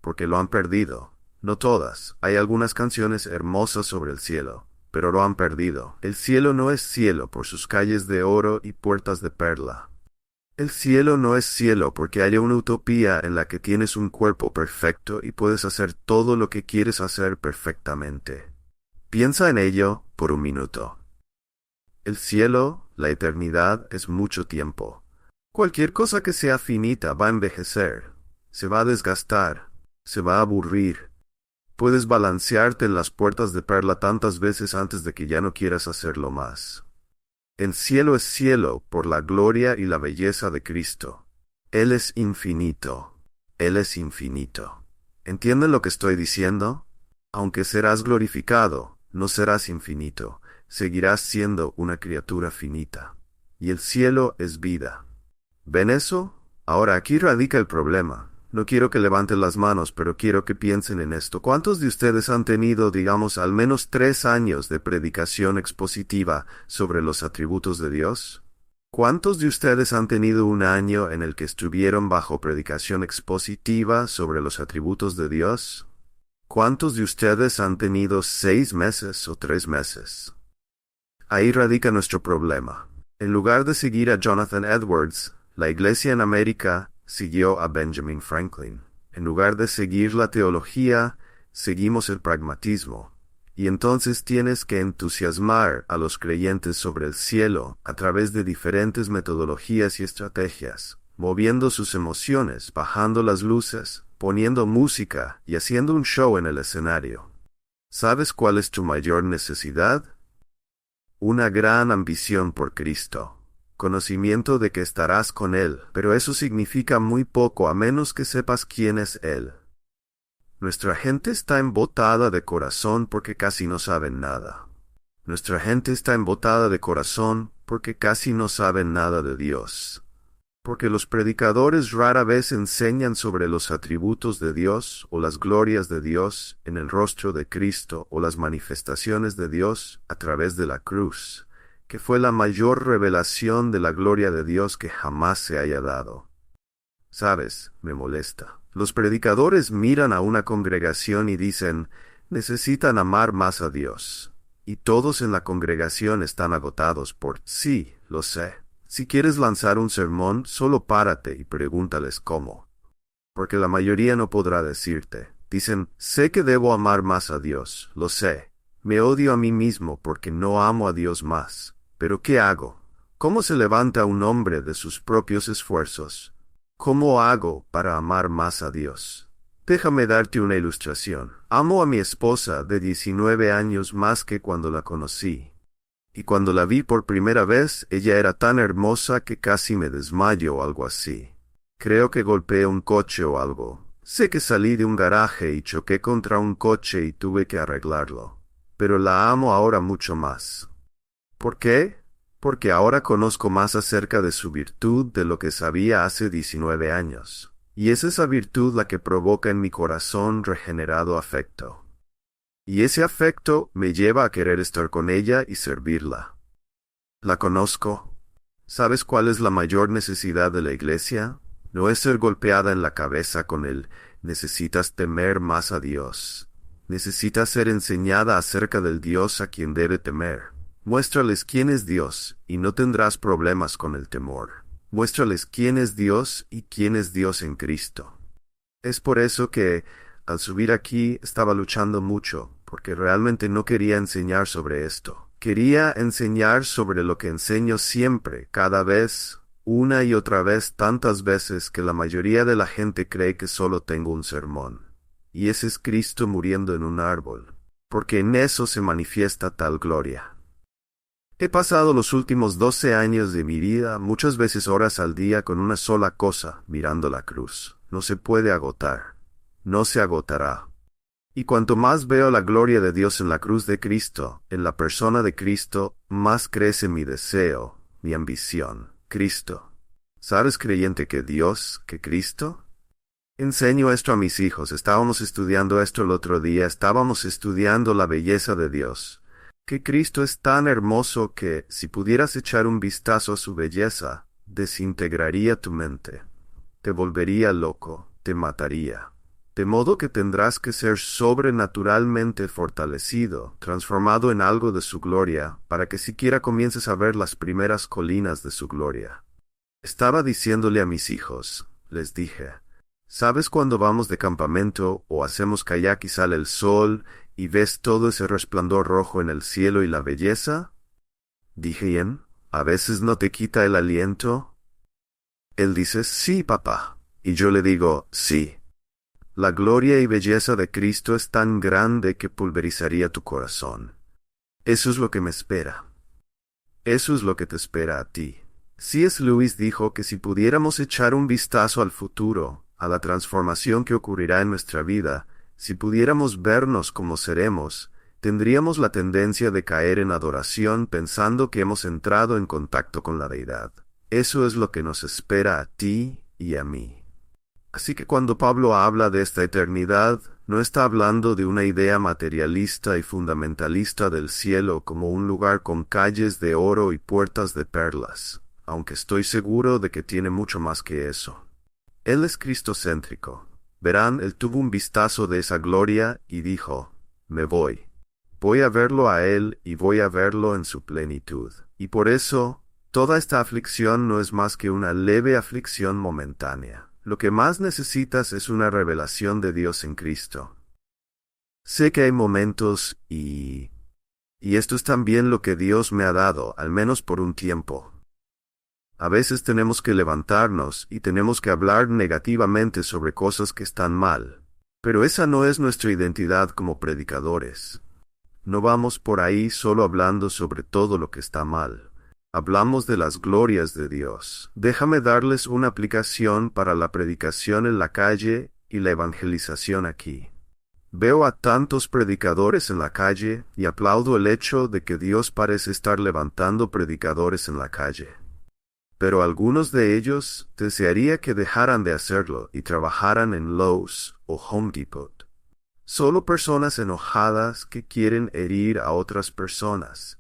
Porque lo han perdido. No todas. Hay algunas canciones hermosas sobre el cielo, pero lo han perdido. El cielo no es cielo por sus calles de oro y puertas de perla. El cielo no es cielo porque haya una utopía en la que tienes un cuerpo perfecto y puedes hacer todo lo que quieres hacer perfectamente. Piensa en ello por un minuto. El cielo, la eternidad, es mucho tiempo. Cualquier cosa que sea finita va a envejecer, se va a desgastar, se va a aburrir. Puedes balancearte en las puertas de perla tantas veces antes de que ya no quieras hacerlo más. El cielo es cielo por la gloria y la belleza de Cristo. Él es infinito. Él es infinito. ¿Entienden lo que estoy diciendo? Aunque serás glorificado, no serás infinito. Seguirás siendo una criatura finita. Y el cielo es vida. ¿Ven eso? Ahora aquí radica el problema. No quiero que levanten las manos, pero quiero que piensen en esto. ¿Cuántos de ustedes han tenido, digamos, al menos 3 años de predicación expositiva sobre los atributos de Dios? ¿Cuántos de ustedes han tenido un año en el que estuvieron bajo predicación expositiva sobre los atributos de Dios? ¿Cuántos de ustedes han tenido 6 meses o 3 meses? Ahí radica nuestro problema. En lugar de seguir a Jonathan Edwards, la Iglesia en América siguió a Benjamin Franklin. En lugar de seguir la teología, seguimos el pragmatismo. Y entonces tienes que entusiasmar a los creyentes sobre el cielo a través de diferentes metodologías y estrategias, moviendo sus emociones, bajando las luces, poniendo música y haciendo un show en el escenario. ¿Sabes cuál es tu mayor necesidad? Una gran ambición por Cristo. Conocimiento de que estarás con Él, pero eso significa muy poco a menos que sepas quién es Él. Nuestra gente está embotada de corazón porque casi no saben nada. Nuestra gente está embotada de corazón porque casi no saben nada de Dios. Porque los predicadores rara vez enseñan sobre los atributos de Dios o las glorias de Dios en el rostro de Cristo o las manifestaciones de Dios a través de la cruz, que fue la mayor revelación de la gloria de Dios que jamás se haya dado. ¿Sabes? Me molesta. Los predicadores miran a una congregación y dicen, necesitan amar más a Dios. Y todos en la congregación están agotados por, sí, lo sé. Si quieres lanzar un sermón, solo párate y pregúntales cómo. Porque la mayoría no podrá decirte. Dicen, sé que debo amar más a Dios, lo sé. Me odio a mí mismo porque no amo a Dios más. Pero ¿qué hago? ¿Cómo se levanta un hombre de sus propios esfuerzos? ¿Cómo hago para amar más a Dios? Déjame darte una ilustración. Amo a mi esposa de 19 años más que cuando la conocí. Y cuando la vi por primera vez, ella era tan hermosa que casi me desmayo o algo así. Creo que golpeé un coche o algo. Sé que salí de un garaje y choqué contra un coche y tuve que arreglarlo. Pero la amo ahora mucho más. ¿Por qué? Porque ahora conozco más acerca de su virtud de lo que sabía hace 19 años. Y es esa virtud la que provoca en mi corazón regenerado afecto. Y ese afecto me lleva a querer estar con ella y servirla. La conozco. ¿Sabes cuál es la mayor necesidad de la iglesia? No es ser golpeada en la cabeza con el necesitas temer más a Dios. Necesitas ser enseñada acerca del Dios a quien debe temer. Muéstrales quién es Dios, y no tendrás problemas con el temor. Muéstrales quién es Dios y quién es Dios en Cristo. Es por eso que, al subir aquí, estaba luchando mucho, porque realmente no quería enseñar sobre esto. Quería enseñar sobre lo que enseño siempre, cada vez, una y otra vez, tantas veces que la mayoría de la gente cree que solo tengo un sermón. Y ese es Cristo muriendo en un árbol, porque en eso se manifiesta tal gloria. He pasado los últimos 12 años de mi vida, muchas veces horas al día, con una sola cosa, mirando la cruz. No se puede agotar. No se agotará. Y cuanto más veo la gloria de Dios en la cruz de Cristo, en la persona de Cristo, más crece mi deseo, mi ambición. Cristo. ¿Sabes, creyente, que Dios, que Cristo? Enseño esto a mis hijos. Estábamos estudiando esto el otro día. Estábamos estudiando la belleza de Dios. Que Cristo es tan hermoso que, si pudieras echar un vistazo a su belleza, desintegraría tu mente. Te volvería loco, te mataría. De modo que tendrás que ser sobrenaturalmente fortalecido, transformado en algo de su gloria, para que siquiera comiences a ver las primeras colinas de su gloria. Estaba diciéndole a mis hijos, les dije, ¿sabes cuando vamos de campamento o hacemos kayak y sale el sol y ves todo ese resplandor rojo en el cielo y la belleza? Dije, Ian, ¿a veces no te quita el aliento? Él dice, sí, papá. Y yo le digo, sí. La gloria y belleza de Cristo es tan grande que pulverizaría tu corazón. Eso es lo que me espera. Eso es lo que te espera a ti. C.S. Lewis dijo que si pudiéramos echar un vistazo al futuro, a la transformación que ocurrirá en nuestra vida, si pudiéramos vernos como seremos, tendríamos la tendencia de caer en adoración pensando que hemos entrado en contacto con la deidad. Eso es lo que nos espera a ti y a mí. Así que cuando Pablo habla de esta eternidad, no está hablando de una idea materialista y fundamentalista del cielo como un lugar con calles de oro y puertas de perlas. aunque estoy seguro de que tiene mucho más que eso. Él es cristocéntrico. Verán, él tuvo un vistazo de esa gloria y dijo, me voy. Voy a verlo a él y voy a verlo en su plenitud. Y por eso, toda esta aflicción no es más que una leve aflicción momentánea. Lo que más necesitas es una revelación de Dios en Cristo. Sé que hay momentos y esto es también lo que Dios me ha dado, al menos por un tiempo. A veces tenemos que levantarnos y tenemos que hablar negativamente sobre cosas que están mal. Pero esa no es nuestra identidad como predicadores. No vamos por ahí solo hablando sobre todo lo que está mal. Hablamos de las glorias de Dios. Déjame darles una aplicación para la predicación en la calle y la evangelización aquí. Veo a tantos predicadores en la calle y aplaudo el hecho de que Dios parece estar levantando predicadores en la calle. Pero algunos de ellos desearía que dejaran de hacerlo y trabajaran en Lowe's o Home Depot. Solo personas enojadas que quieren herir a otras personas,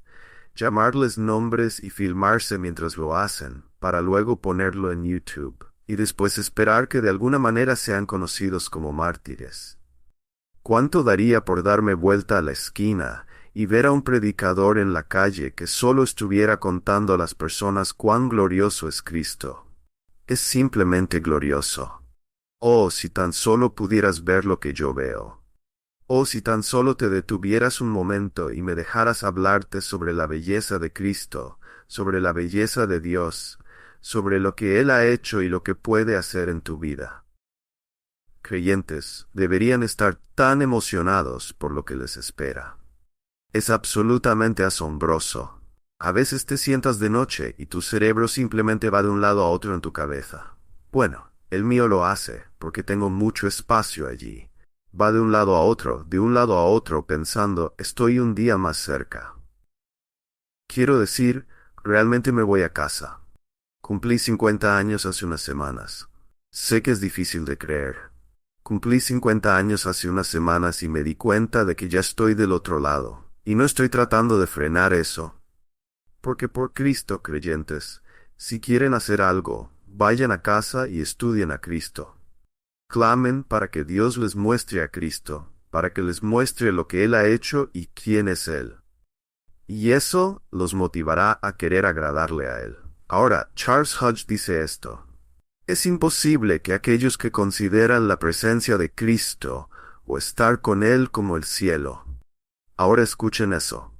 llamarles nombres y filmarse mientras lo hacen, para luego ponerlo en YouTube, y después esperar que de alguna manera sean conocidos como mártires. ¿Cuánto daría por darme vuelta a la esquina y ver a un predicador en la calle que solo estuviera contando a las personas cuán glorioso es Cristo? Es simplemente glorioso. Oh, si tan solo pudieras ver lo que yo veo. Oh, si tan solo te detuvieras un momento y me dejaras hablarte sobre la belleza de Cristo, sobre la belleza de Dios, sobre lo que Él ha hecho y lo que puede hacer en tu vida. Creyentes deberían estar tan emocionados por lo que les espera. Es absolutamente asombroso. A veces te sientas de noche y tu cerebro simplemente va de un lado a otro en tu cabeza. Bueno, el mío lo hace, porque tengo mucho espacio allí. Va de un lado a otro pensando, estoy un día más cerca. Quiero decir, realmente me voy a casa. Cumplí 50 años hace unas semanas. Sé que es difícil de creer. Cumplí 50 años hace unas semanas y me di cuenta de que ya estoy del otro lado. Y no estoy tratando de frenar eso. Porque por Cristo, creyentes, si quieren hacer algo, vayan a casa y estudien a Cristo. Clamen para que Dios les muestre a Cristo, para que les muestre lo que Él ha hecho y quién es Él. Y eso los motivará a querer agradarle a Él. Ahora, Charles Hodge dice esto. Es imposible que aquellos que consideran la presencia de Cristo o estar con Él como el cielo. Ahora escuchen eso.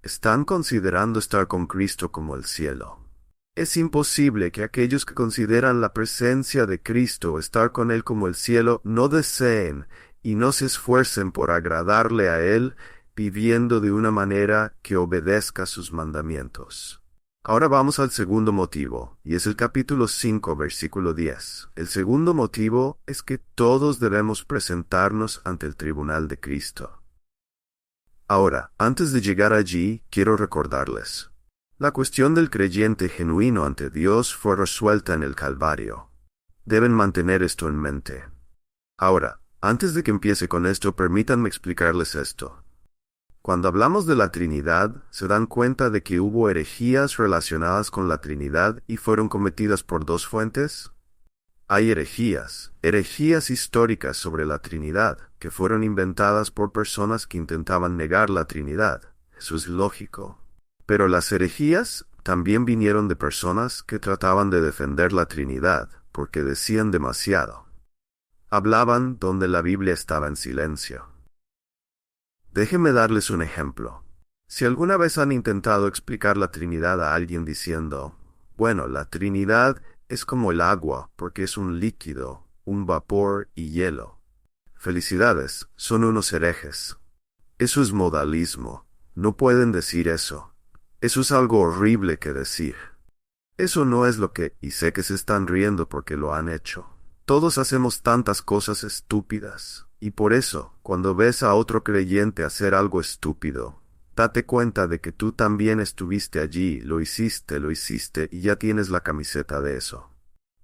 Están considerando estar con Cristo como el cielo. Es imposible que aquellos que consideran la presencia de Cristo o estar con Él como el cielo no deseen y no se esfuercen por agradarle a Él viviendo de una manera que obedezca sus mandamientos. Ahora vamos al segundo motivo, y es el capítulo 5, versículo 10. El segundo motivo es que todos debemos presentarnos ante el tribunal de Cristo. Ahora, antes de llegar allí, quiero recordarles. La cuestión del creyente genuino ante Dios fue resuelta en el Calvario. Deben mantener esto en mente. Ahora, antes de que empiece con esto, permítanme explicarles esto. Cuando hablamos de la Trinidad, ¿se dan cuenta de que hubo herejías relacionadas con la Trinidad y fueron cometidas por dos fuentes? Hay herejías históricas sobre la Trinidad, que fueron inventadas por personas que intentaban negar la Trinidad. Eso es lógico. Pero las herejías también vinieron de personas que trataban de defender la Trinidad, porque decían demasiado. Hablaban donde la Biblia estaba en silencio. Déjenme darles un ejemplo. Si alguna vez han intentado explicar la Trinidad a alguien diciendo, bueno, la Trinidad es como el agua, porque es un líquido, un vapor y hielo. Felicidades, son unos herejes. Eso es modalismo. No pueden decir eso. Eso es algo horrible que decir. Eso no es lo que, y sé que se están riendo porque lo han hecho. Todos hacemos tantas cosas estúpidas, y por eso, cuando ves a otro creyente hacer algo estúpido, date cuenta de que tú también estuviste allí, lo hiciste, y ya tienes la camiseta de eso.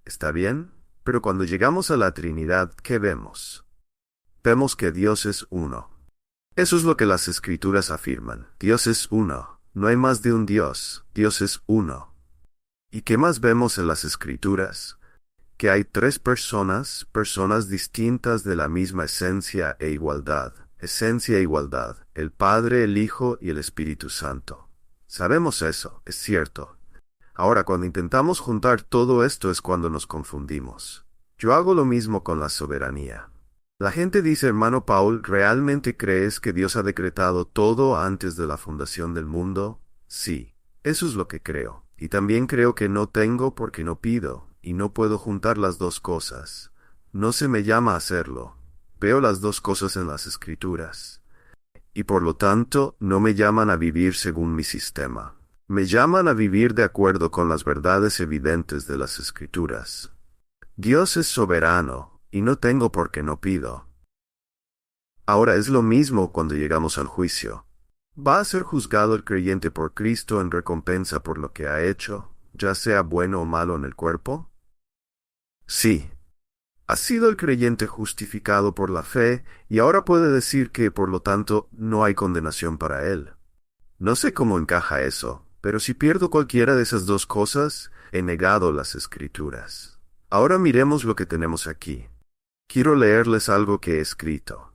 ¿Está bien? Pero cuando llegamos a la Trinidad, ¿qué vemos? Vemos que Dios es uno. Eso es lo que las Escrituras afirman. Dios es uno. No hay más de un Dios. Dios es uno. ¿Y qué más vemos en las Escrituras? Que hay tres personas distintas de la misma esencia e igualdad, el Padre, el Hijo y el Espíritu Santo. Sabemos eso, es cierto. Ahora, cuando intentamos juntar todo esto es cuando nos confundimos. Yo hago lo mismo con la soberanía. La gente dice, hermano Paul, ¿realmente crees que Dios ha decretado todo antes de la fundación del mundo? Sí, eso es lo que creo. Y también creo que no tengo porque no pido, y no puedo juntar las dos cosas. No se me llama a hacerlo. Veo las dos cosas en las Escrituras. Y por lo tanto, no me llaman a vivir según mi sistema. Me llaman a vivir de acuerdo con las verdades evidentes de las Escrituras. Dios es soberano, y no tengo por qué no pido. Ahora es lo mismo cuando llegamos al juicio. ¿Va a ser juzgado el creyente por Cristo en recompensa por lo que ha hecho, ya sea bueno o malo en el cuerpo? Sí. Ha sido el creyente justificado por la fe, y ahora puede decir que, por lo tanto, no hay condenación para él. No sé cómo encaja eso, pero si pierdo cualquiera de esas dos cosas, he negado las Escrituras. Ahora miremos lo que tenemos aquí. Quiero leerles algo que he escrito.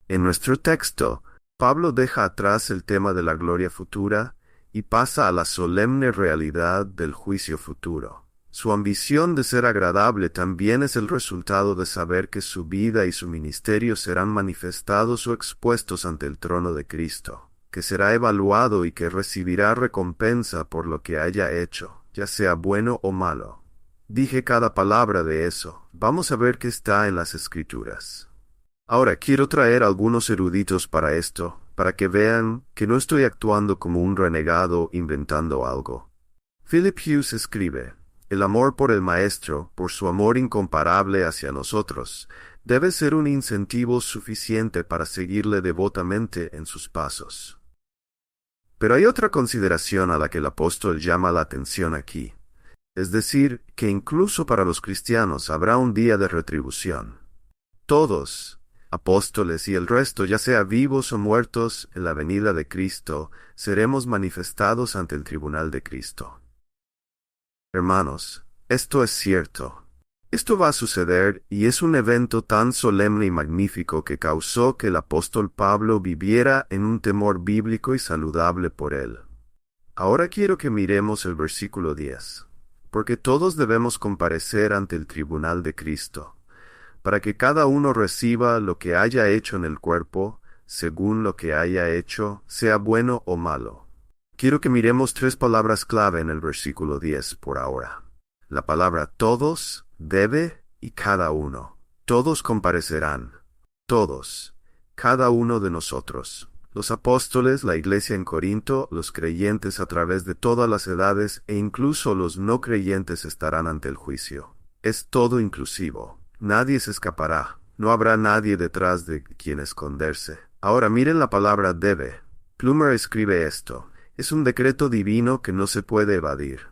En nuestro texto, Pablo deja atrás el tema de la gloria futura y pasa a la solemne realidad del juicio futuro. Su ambición de ser agradable también es el resultado de saber que su vida y su ministerio serán manifestados o expuestos ante el trono de Cristo, que será evaluado y que recibirá recompensa por lo que haya hecho, ya sea bueno o malo. Dije cada palabra de eso. Vamos a ver qué está en las Escrituras. Ahora quiero traer algunos eruditos para esto, para que vean que no estoy actuando como un renegado inventando algo. Philip Hughes escribe, el amor por el Maestro, por su amor incomparable hacia nosotros, debe ser un incentivo suficiente para seguirle devotamente en sus pasos. Pero hay otra consideración a la que el apóstol llama la atención aquí. Es decir, que incluso para los cristianos habrá un día de retribución. Todos, apóstoles y el resto, ya sea vivos o muertos, en la venida de Cristo, seremos manifestados ante el tribunal de Cristo. Hermanos, esto es cierto. Esto va a suceder y es un evento tan solemne y magnífico que causó que el apóstol Pablo viviera en un temor bíblico y saludable por él. Ahora quiero que miremos el versículo 10. Porque todos debemos comparecer ante el tribunal de Cristo, para que cada uno reciba lo que haya hecho en el cuerpo, según lo que haya hecho, sea bueno o malo. Quiero que miremos tres palabras clave en el versículo 10 por ahora. La palabra todos, debe y cada uno. Todos comparecerán. Todos. Cada uno de nosotros. Los apóstoles, la iglesia en Corinto, los creyentes a través de todas las edades e incluso los no creyentes estarán ante el juicio. Es todo inclusivo. Nadie se escapará. No habrá nadie detrás de quien esconderse. Ahora miren la palabra debe. Plumer escribe esto. Es un decreto divino que no se puede evadir.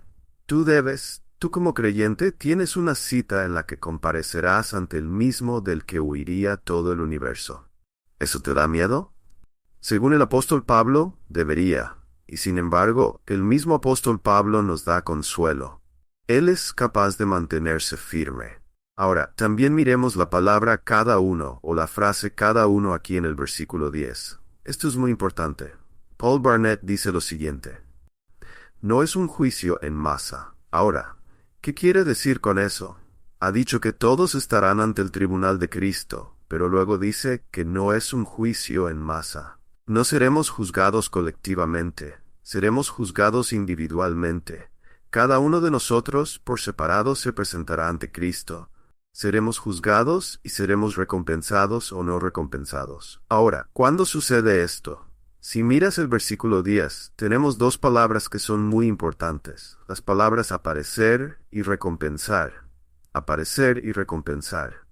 Tú como creyente tienes una cita en la que comparecerás ante el mismo del que huiría todo el universo. ¿Eso te da miedo? Según el apóstol Pablo, debería, y sin embargo, el mismo apóstol Pablo nos da consuelo. Él es capaz de mantenerse firme. Ahora, también miremos la palabra cada uno, o la frase cada uno aquí en el versículo 10. Esto es muy importante. Paul Barnett dice lo siguiente. No es un juicio en masa. Ahora, ¿qué quiere decir con eso? Ha dicho que todos estarán ante el tribunal de Cristo, pero luego dice que no es un juicio en masa. No seremos juzgados colectivamente, seremos juzgados individualmente. Cada uno de nosotros, por separado, se presentará ante Cristo. Seremos juzgados y seremos recompensados o no recompensados. Ahora, ¿cuándo sucede esto? Si miras el versículo 10, tenemos dos palabras que son muy importantes. Las palabras aparecer y recompensar. Aparecer y recompensar.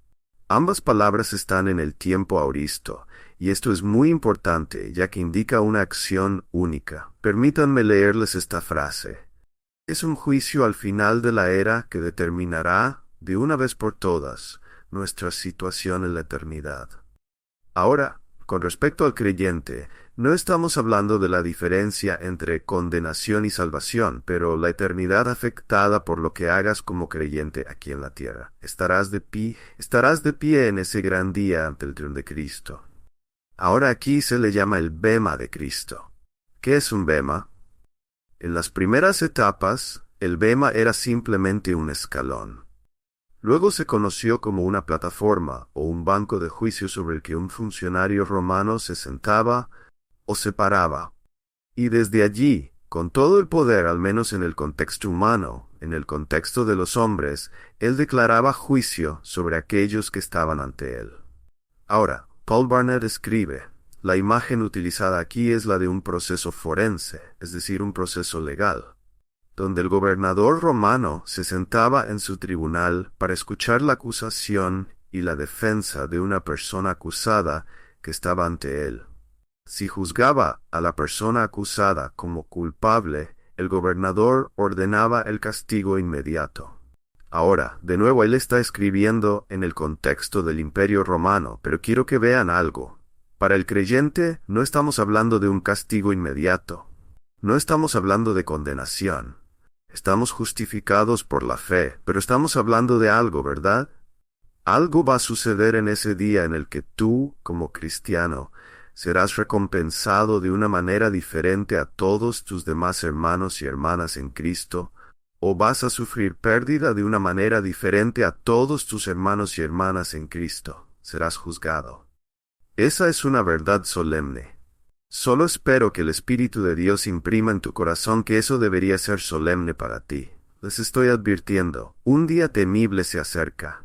Ambas palabras están en el tiempo aoristo, y esto es muy importante, ya que indica una acción única. Permítanme leerles esta frase. Es un juicio al final de la era que determinará, de una vez por todas, nuestra situación en la eternidad. Ahora, con respecto al creyente, no estamos hablando de la diferencia entre condenación y salvación, pero la eternidad afectada por lo que hagas como creyente aquí en la tierra. Estarás de pie en ese gran día ante el trono de Cristo. Ahora aquí se le llama el bema de Cristo. ¿Qué es un bema? En las primeras etapas, el bema era simplemente un escalón. Luego se conoció como una plataforma o un banco de juicio sobre el que un funcionario romano se sentaba o se paraba. Y desde allí, con todo el poder, al menos en el contexto humano, en el contexto de los hombres, él declaraba juicio sobre aquellos que estaban ante él. Ahora, Paul Barnett escribe, la imagen utilizada aquí es la de un proceso forense, es decir, un proceso legal, donde el gobernador romano se sentaba en su tribunal para escuchar la acusación y la defensa de una persona acusada que estaba ante él. Si juzgaba a la persona acusada como culpable, el gobernador ordenaba el castigo inmediato. Ahora, de nuevo, él está escribiendo en el contexto del Imperio Romano, pero quiero que vean algo. Para el creyente, no estamos hablando de un castigo inmediato. No estamos hablando de condenación. Estamos justificados por la fe, pero estamos hablando de algo, ¿verdad? Algo va a suceder en ese día en el que tú, como cristiano, serás recompensado de una manera diferente a todos tus demás hermanos y hermanas en Cristo, o vas a sufrir pérdida de una manera diferente a todos tus hermanos y hermanas en Cristo. Serás juzgado. Esa es una verdad solemne. Solo espero que el Espíritu de Dios imprima en tu corazón que eso debería ser solemne para ti. Les estoy advirtiendo, un día temible se acerca.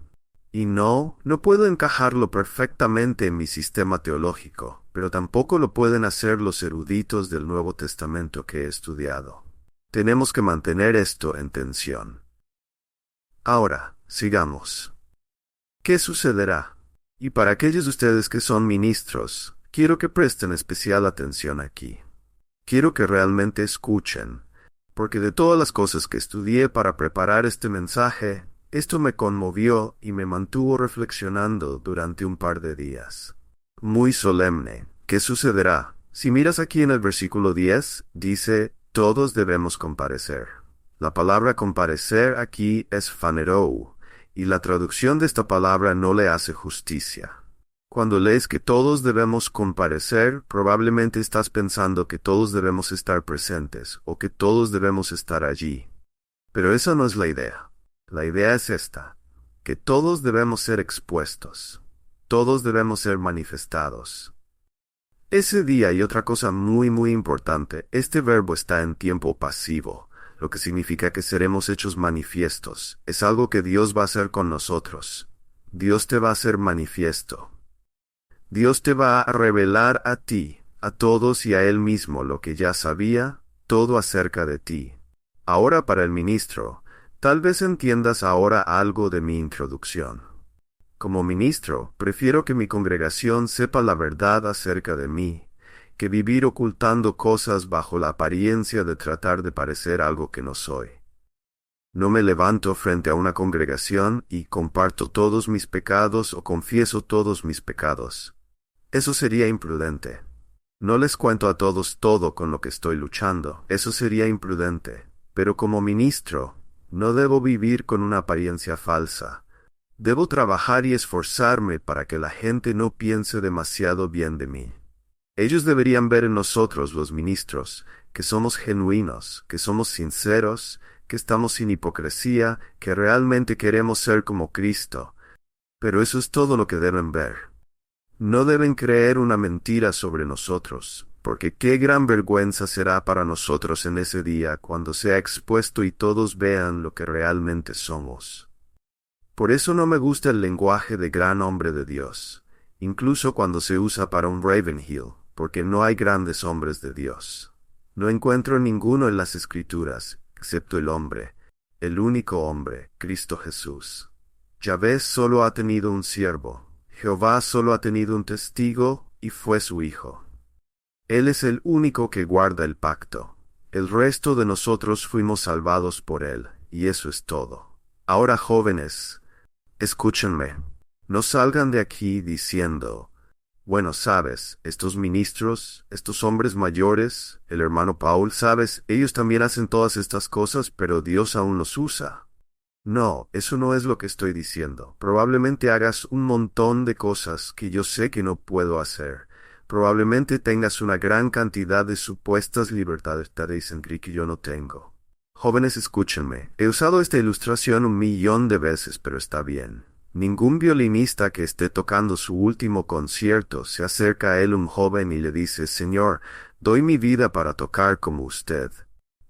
Y no puedo encajarlo perfectamente en mi sistema teológico, pero tampoco lo pueden hacer los eruditos del Nuevo Testamento que he estudiado. Tenemos que mantener esto en tensión. Ahora, sigamos. ¿Qué sucederá? Y para aquellos de ustedes que son ministros, quiero que presten especial atención aquí. Quiero que realmente escuchen, porque de todas las cosas que estudié para preparar este mensaje, esto me conmovió y me mantuvo reflexionando durante un par de días. Muy solemne. ¿Qué sucederá? Si miras aquí en el versículo 10, dice, todos debemos comparecer. La palabra comparecer aquí es phanerou, y la traducción de esta palabra no le hace justicia. Cuando lees que todos debemos comparecer, probablemente estás pensando que todos debemos estar presentes, o que todos debemos estar allí. Pero esa no es la idea. La idea es esta, que todos debemos ser expuestos. Todos debemos ser manifestados. Ese día, y otra cosa muy importante, este verbo está en tiempo pasivo, lo que significa que seremos hechos manifiestos. Es algo que Dios va a hacer con nosotros. Dios te va a hacer manifiesto. Dios te va a revelar a ti, a todos y a Él mismo lo que ya sabía, todo acerca de ti. Ahora para el ministro, tal vez entiendas ahora algo de mi introducción. Como ministro, prefiero que mi congregación sepa la verdad acerca de mí, que vivir ocultando cosas bajo la apariencia de tratar de parecer algo que no soy. No me levanto frente a una congregación y comparto todos mis pecados o confieso todos mis pecados. Eso sería imprudente. No les cuento a todos todo con lo que estoy luchando. Eso sería imprudente. Pero como ministro, no debo vivir con una apariencia falsa. Debo trabajar y esforzarme para que la gente no piense demasiado bien de mí. Ellos deberían ver en nosotros, los ministros, que somos genuinos, que somos sinceros, que estamos sin hipocresía, que realmente queremos ser como Cristo. Pero eso es todo lo que deben ver. No deben creer una mentira sobre nosotros, porque qué gran vergüenza será para nosotros en ese día cuando sea expuesto y todos vean lo que realmente somos. Por eso no me gusta el lenguaje de gran hombre de Dios, incluso cuando se usa para un Ravenhill, porque no hay grandes hombres de Dios. No encuentro ninguno en las Escrituras, excepto el hombre, el único hombre, Cristo Jesús. Yahvé solo ha tenido un siervo, Jehová solo ha tenido un testigo, y fue su Hijo. Él es el único que guarda el pacto. El resto de nosotros fuimos salvados por Él, y eso es todo. Ahora, jóvenes, escúchenme. No salgan de aquí diciendo, Bueno, sabes, estos ministros, estos hombres mayores, el hermano Paul, sabes, ellos también hacen todas estas cosas, pero Dios aún los usa. No, eso no es lo que estoy diciendo. Probablemente hagas un montón de cosas que yo sé que no puedo hacer. Probablemente tengas una gran cantidad de supuestas libertades que yo no tengo. Jóvenes, escúchenme. He usado esta ilustración 1.000.000 de veces, pero está bien. Ningún violinista que esté tocando su último concierto se acerca a él un joven y le dice, Señor, doy mi vida para tocar como usted.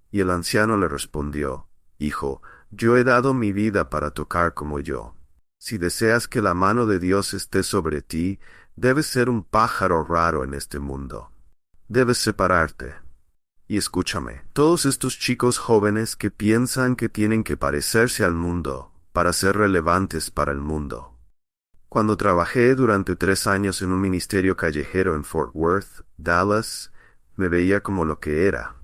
Y el anciano le respondió, Hijo, yo he dado mi vida para tocar como yo. Si deseas que la mano de Dios esté sobre ti, debes ser un pájaro raro en este mundo. Debes separarte. Y escúchame, todos estos chicos jóvenes que piensan que tienen que parecerse al mundo, para ser relevantes para el mundo. Cuando trabajé durante 3 años en un ministerio callejero en Fort Worth, Dallas, me veía como lo que era.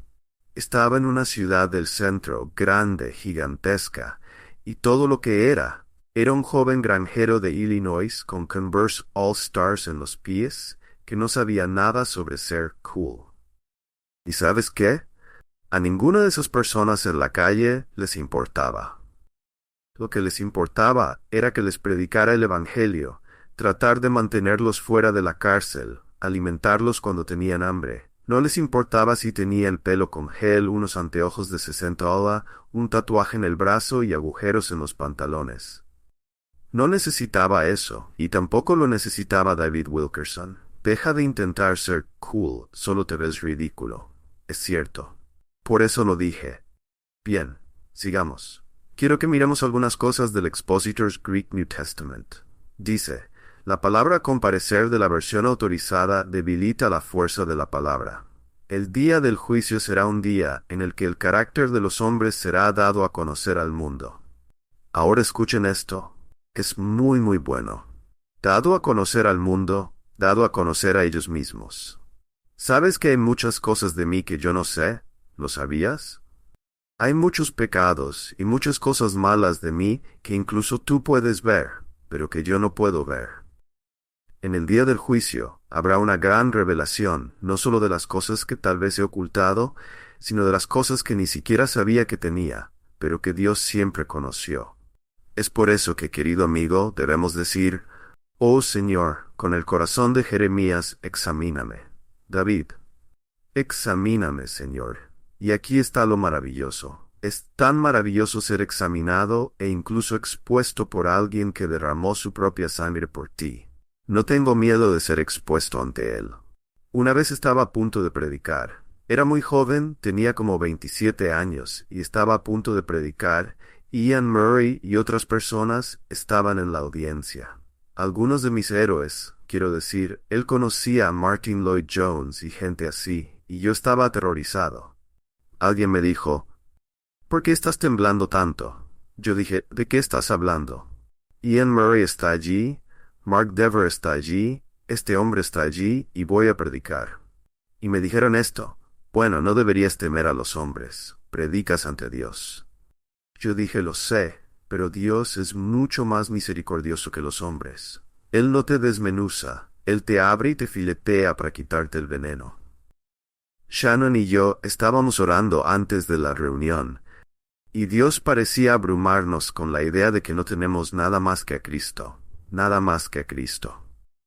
Estaba en una ciudad del centro, grande, gigantesca, y todo lo que era un joven granjero de Illinois con Converse All Stars en los pies, que no sabía nada sobre ser cool. ¿Y sabes qué? A ninguna de esas personas en la calle les importaba. Lo que les importaba era que les predicara el Evangelio, tratar de mantenerlos fuera de la cárcel, alimentarlos cuando tenían hambre. No les importaba si tenía el pelo con gel, unos anteojos de 60 $, un tatuaje en el brazo y agujeros en los pantalones. No necesitaba eso, y tampoco lo necesitaba David Wilkerson. Deja de intentar ser cool, solo te ves ridículo. Es cierto. Por eso lo dije. Bien, sigamos. Quiero que miremos algunas cosas del Expositor's Greek New Testament. Dice, la palabra comparecer de la versión autorizada debilita la fuerza de la palabra. El día del juicio será un día en el que el carácter de los hombres será dado a conocer al mundo. Ahora escuchen esto. Es muy muy bueno. Dado a conocer al mundo, dado a conocer a ellos mismos. ¿Sabes que hay muchas cosas de mí que yo no sé? ¿Lo sabías? Hay muchos pecados y muchas cosas malas de mí que incluso tú puedes ver, pero que yo no puedo ver. En el día del juicio habrá una gran revelación, no solo de las cosas que tal vez he ocultado, sino de las cosas que ni siquiera sabía que tenía, pero que Dios siempre conoció. Es por eso que, querido amigo, debemos decir, Oh Señor, con el corazón de Jeremías, examíname. David, examíname, Señor. Y aquí está lo maravilloso. Es tan maravilloso ser examinado e incluso expuesto por alguien que derramó su propia sangre por ti. No tengo miedo de ser expuesto ante él. Una vez estaba a punto de predicar. Era muy joven, tenía como 27 años, y estaba a punto de predicar. Ian Murray y otras personas estaban en la audiencia. Algunos de mis héroes, quiero decir, él conocía a Martin Lloyd Jones y gente así, y yo estaba aterrorizado. Alguien me dijo, ¿por qué estás temblando tanto? Yo dije, ¿de qué estás hablando? Ian Murray está allí, Mark Dever está allí, este hombre está allí, y voy a predicar. Y me dijeron esto, bueno, no deberías temer a los hombres, predicas ante Dios. Yo dije, lo sé, pero Dios es mucho más misericordioso que los hombres. Él no te desmenuza, Él te abre y te filetea para quitarte el veneno. Shannon y yo estábamos orando antes de la reunión, y Dios parecía abrumarnos con la idea de que no tenemos nada más que a Cristo, nada más que a Cristo.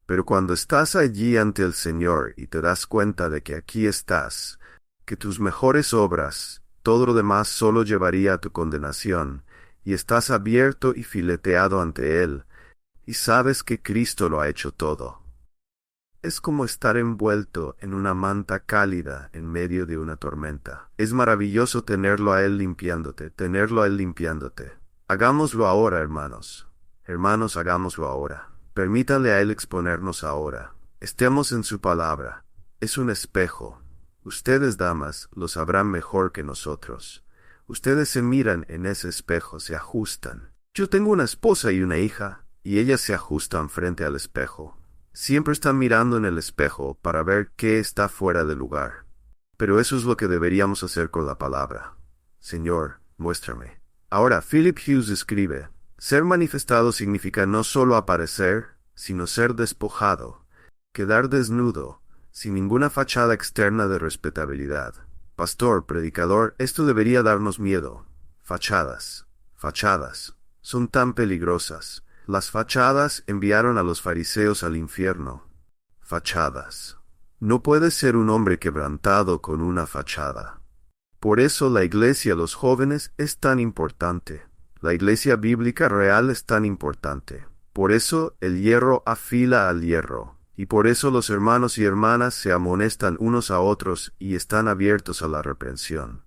Pero cuando estás allí ante el Señor y te das cuenta de que aquí estás, que tus mejores obras, todo lo demás solo llevaría a tu condenación, y estás abierto y fileteado ante Él, y sabes que Cristo lo ha hecho todo. Es como estar envuelto en una manta cálida en medio de una tormenta. Es maravilloso tenerlo a Él limpiándote, tenerlo a Él limpiándote. Hagámoslo ahora, hermanos. Hermanos, hagámoslo ahora. Permítanle a Él exponernos ahora. Estemos en su palabra. Es un espejo. Ustedes, damas, lo sabrán mejor que nosotros. Ustedes se miran en ese espejo, se ajustan. Yo tengo una esposa y una hija, y ellas se ajustan frente al espejo. Siempre están mirando en el espejo para ver qué está fuera de lugar. Pero eso es lo que deberíamos hacer con la palabra. Señor, muéstrame. Ahora, Philip Hughes escribe, ser manifestado significa no solo aparecer, sino ser despojado. Quedar desnudo, sin ninguna fachada externa de respetabilidad. Pastor, predicador, esto debería darnos miedo. Fachadas. Fachadas. Son tan peligrosas. Las fachadas enviaron a los fariseos al infierno. Fachadas. No puedes ser un hombre quebrantado con una fachada. Por eso la iglesia, los jóvenes, es tan importante. La iglesia bíblica real es tan importante. Por eso el hierro afila al hierro. Y por eso los hermanos y hermanas se amonestan unos a otros y están abiertos a la reprensión.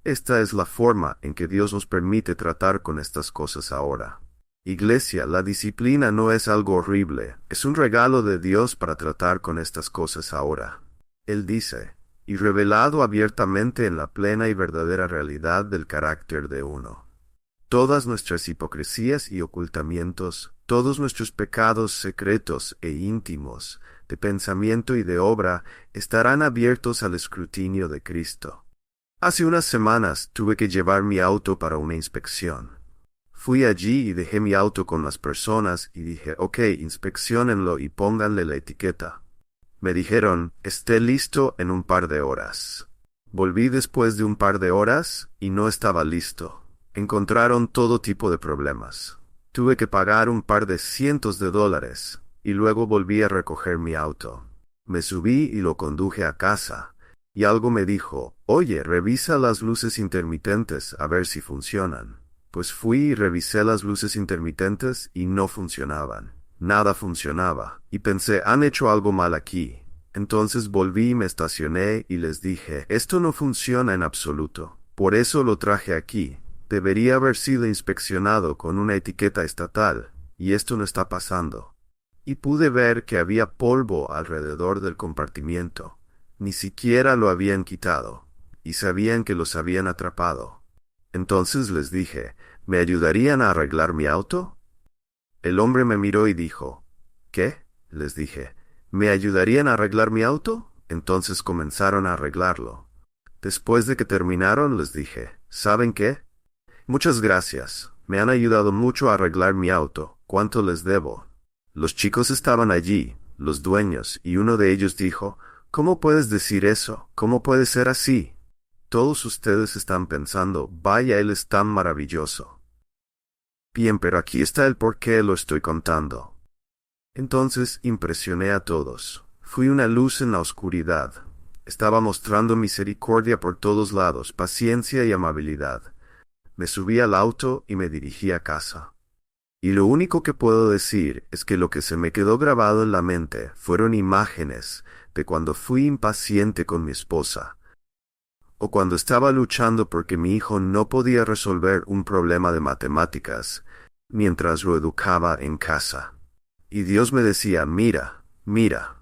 Esta es la forma en que Dios nos permite tratar con estas cosas ahora. Iglesia, la disciplina no es algo horrible, es un regalo de Dios para tratar con estas cosas ahora. Él dice, y revelado abiertamente en la plena y verdadera realidad del carácter de uno. Todas nuestras hipocresías y ocultamientos, todos nuestros pecados secretos e íntimos, de pensamiento y de obra, estarán abiertos al escrutinio de Cristo. Hace unas semanas tuve que llevar mi auto para una inspección. Fui allí y dejé mi auto con las personas y dije, ok, inspecciónenlo y pónganle la etiqueta. Me dijeron, esté listo en un par de horas. Volví después de un par de horas y no estaba listo. Encontraron todo tipo de problemas. Tuve que pagar un par de cientos de dólares, y luego volví a recoger mi auto. Me subí y lo conduje a casa, y algo me dijo, oye, revisa las luces intermitentes a ver si funcionan. Pues fui y revisé las luces intermitentes y no funcionaban. Nada funcionaba, y pensé, han hecho algo mal aquí. Entonces volví y me estacioné y les dije, esto no funciona en absoluto. Por eso lo traje aquí. Debería haber sido inspeccionado con una etiqueta estatal, y esto no está pasando. Y pude ver que había polvo alrededor del compartimiento. Ni siquiera lo habían quitado, y sabían que los habían atrapado. Entonces les dije, ¿me ayudarían a arreglar mi auto? El hombre me miró y dijo, ¿qué? Les dije, ¿me ayudarían a arreglar mi auto? Entonces comenzaron a arreglarlo. Después de que terminaron, les dije, ¿saben qué? Muchas gracias, me han ayudado mucho a arreglar mi auto, ¿cuánto les debo? Los chicos estaban allí, los dueños, y uno de ellos dijo, ¿cómo puedes decir eso? ¿Cómo puede ser así? Todos ustedes están pensando, vaya, él es tan maravilloso. Bien, pero aquí está el por qué lo estoy contando. Entonces impresioné a todos. Fui una luz en la oscuridad. Estaba mostrando misericordia por todos lados, paciencia y amabilidad. Me subí al auto y me dirigí a casa. Y lo único que puedo decir es que lo que se me quedó grabado en la mente fueron imágenes de cuando fui impaciente con mi esposa, o cuando estaba luchando porque mi hijo no podía resolver un problema de matemáticas mientras lo educaba en casa. Y Dios me decía, mira, mira.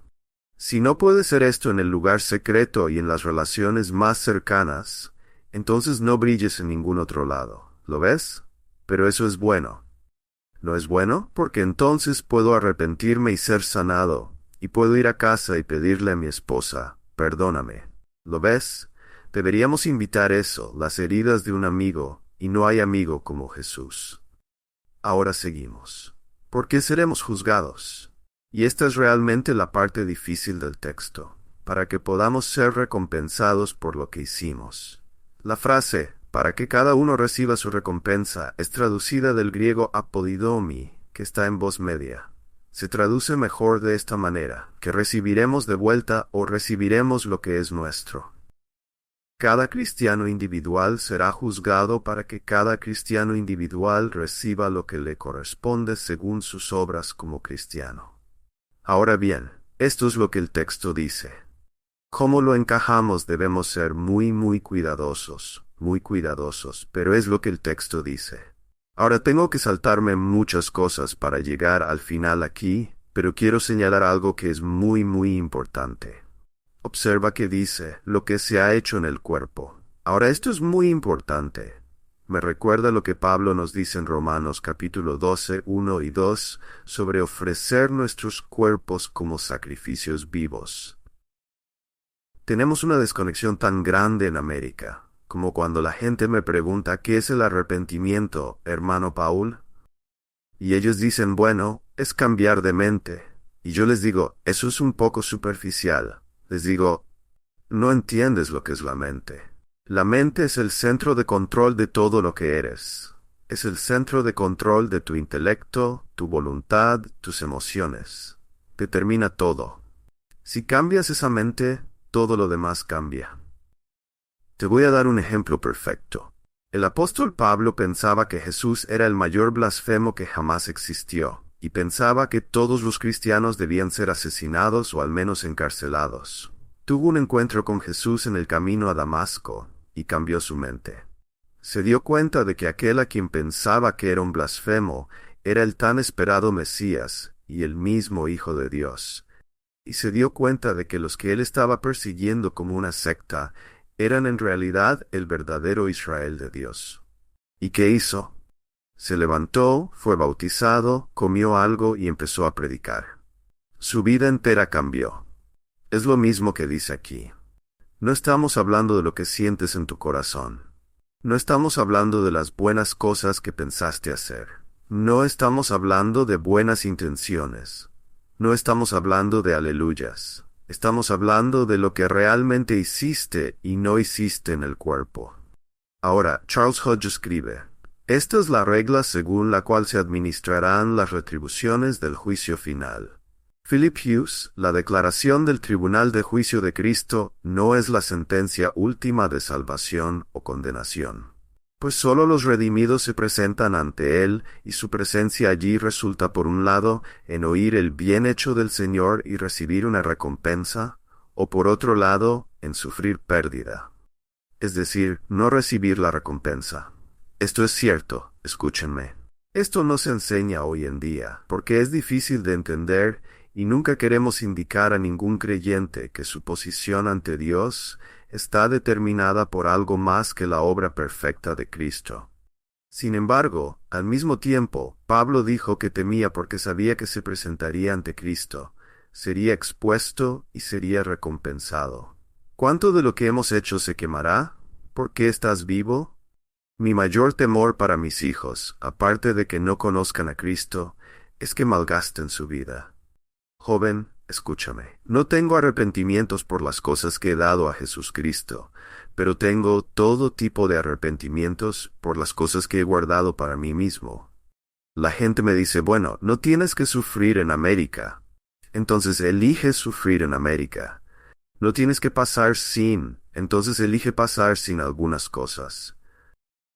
Si no puedes hacer esto en el lugar secreto y en las relaciones más cercanas, entonces no brilles en ningún otro lado. ¿Lo ves? Pero eso es bueno. ¿No es bueno? Porque entonces puedo arrepentirme y ser sanado, y puedo ir a casa y pedirle a mi esposa, perdóname. ¿Lo ves? Deberíamos invitar eso, las heridas de un amigo, y no hay amigo como Jesús. Ahora seguimos. ¿Por qué seremos juzgados? Y esta es realmente la parte difícil del texto, para que podamos ser recompensados por lo que hicimos. La frase, para que cada uno reciba su recompensa, es traducida del griego apodidomi, que está en voz media. Se traduce mejor de esta manera, que recibiremos de vuelta o recibiremos lo que es nuestro. Cada cristiano individual será juzgado para que cada cristiano individual reciba lo que le corresponde según sus obras como cristiano. Ahora bien, esto es lo que el texto dice. Cómo lo encajamos debemos ser muy cuidadosos, pero es lo que el texto dice. Ahora tengo que saltarme muchas cosas para llegar al final aquí, pero quiero señalar algo que es muy importante. Observa que dice, lo que se ha hecho en el cuerpo. Ahora esto es muy importante. Me recuerda lo que Pablo nos dice en Romanos capítulo 12, 1 y 2, sobre ofrecer nuestros cuerpos como sacrificios vivos. Tenemos una desconexión tan grande en América, como cuando la gente me pregunta ¿qué es el arrepentimiento, hermano Paul? Y ellos dicen, bueno, es cambiar de mente. Y yo les digo, eso es un poco superficial. Les digo, no entiendes lo que es la mente. La mente es el centro de control de todo lo que eres. Es el centro de control de tu intelecto, tu voluntad, tus emociones. Determina todo. Si cambias esa mente, todo lo demás cambia. Te voy a dar un ejemplo perfecto. El apóstol Pablo pensaba que Jesús era el mayor blasfemo que jamás existió, y pensaba que todos los cristianos debían ser asesinados o al menos encarcelados. Tuvo un encuentro con Jesús en el camino a Damasco, y cambió su mente. Se dio cuenta de que aquel a quien pensaba que era un blasfemo era el tan esperado Mesías y el mismo Hijo de Dios. Y se dio cuenta de que los que él estaba persiguiendo como una secta eran en realidad el verdadero Israel de Dios. ¿Y qué hizo? Se levantó, fue bautizado, comió algo y empezó a predicar. Su vida entera cambió. Es lo mismo que dice aquí. No estamos hablando de lo que sientes en tu corazón. No estamos hablando de las buenas cosas que pensaste hacer. No estamos hablando de buenas intenciones. No estamos hablando de aleluyas. Estamos hablando de lo que realmente hiciste y no hiciste en el cuerpo. Ahora, Charles Hodge escribe, esta es la regla según la cual se administrarán las retribuciones del juicio final. Philip Hughes, la declaración del Tribunal de Juicio de Cristo no es la sentencia última de salvación o condenación, pues sólo los redimidos se presentan ante Él y su presencia allí resulta por un lado en oír el bien hecho del Señor y recibir una recompensa, o por otro lado en sufrir pérdida, es decir, no recibir la recompensa. Esto es cierto, escúchenme. Esto no se enseña hoy en día, porque es difícil de entender y nunca queremos indicar a ningún creyente que su posición ante Dios está determinada por algo más que la obra perfecta de Cristo. Sin embargo, al mismo tiempo, Pablo dijo que temía porque sabía que se presentaría ante Cristo, sería expuesto y sería recompensado. ¿Cuánto de lo que hemos hecho se quemará? ¿Por qué estás vivo? Mi mayor temor para mis hijos, aparte de que no conozcan a Cristo, es que malgasten su vida. Joven, escúchame. No tengo arrepentimientos por las cosas que he dado a Jesucristo, pero tengo todo tipo de arrepentimientos por las cosas que he guardado para mí mismo. La gente me dice, bueno, no tienes que sufrir en América. Entonces elige sufrir en América. No tienes que pasar sin, entonces elige pasar sin algunas cosas.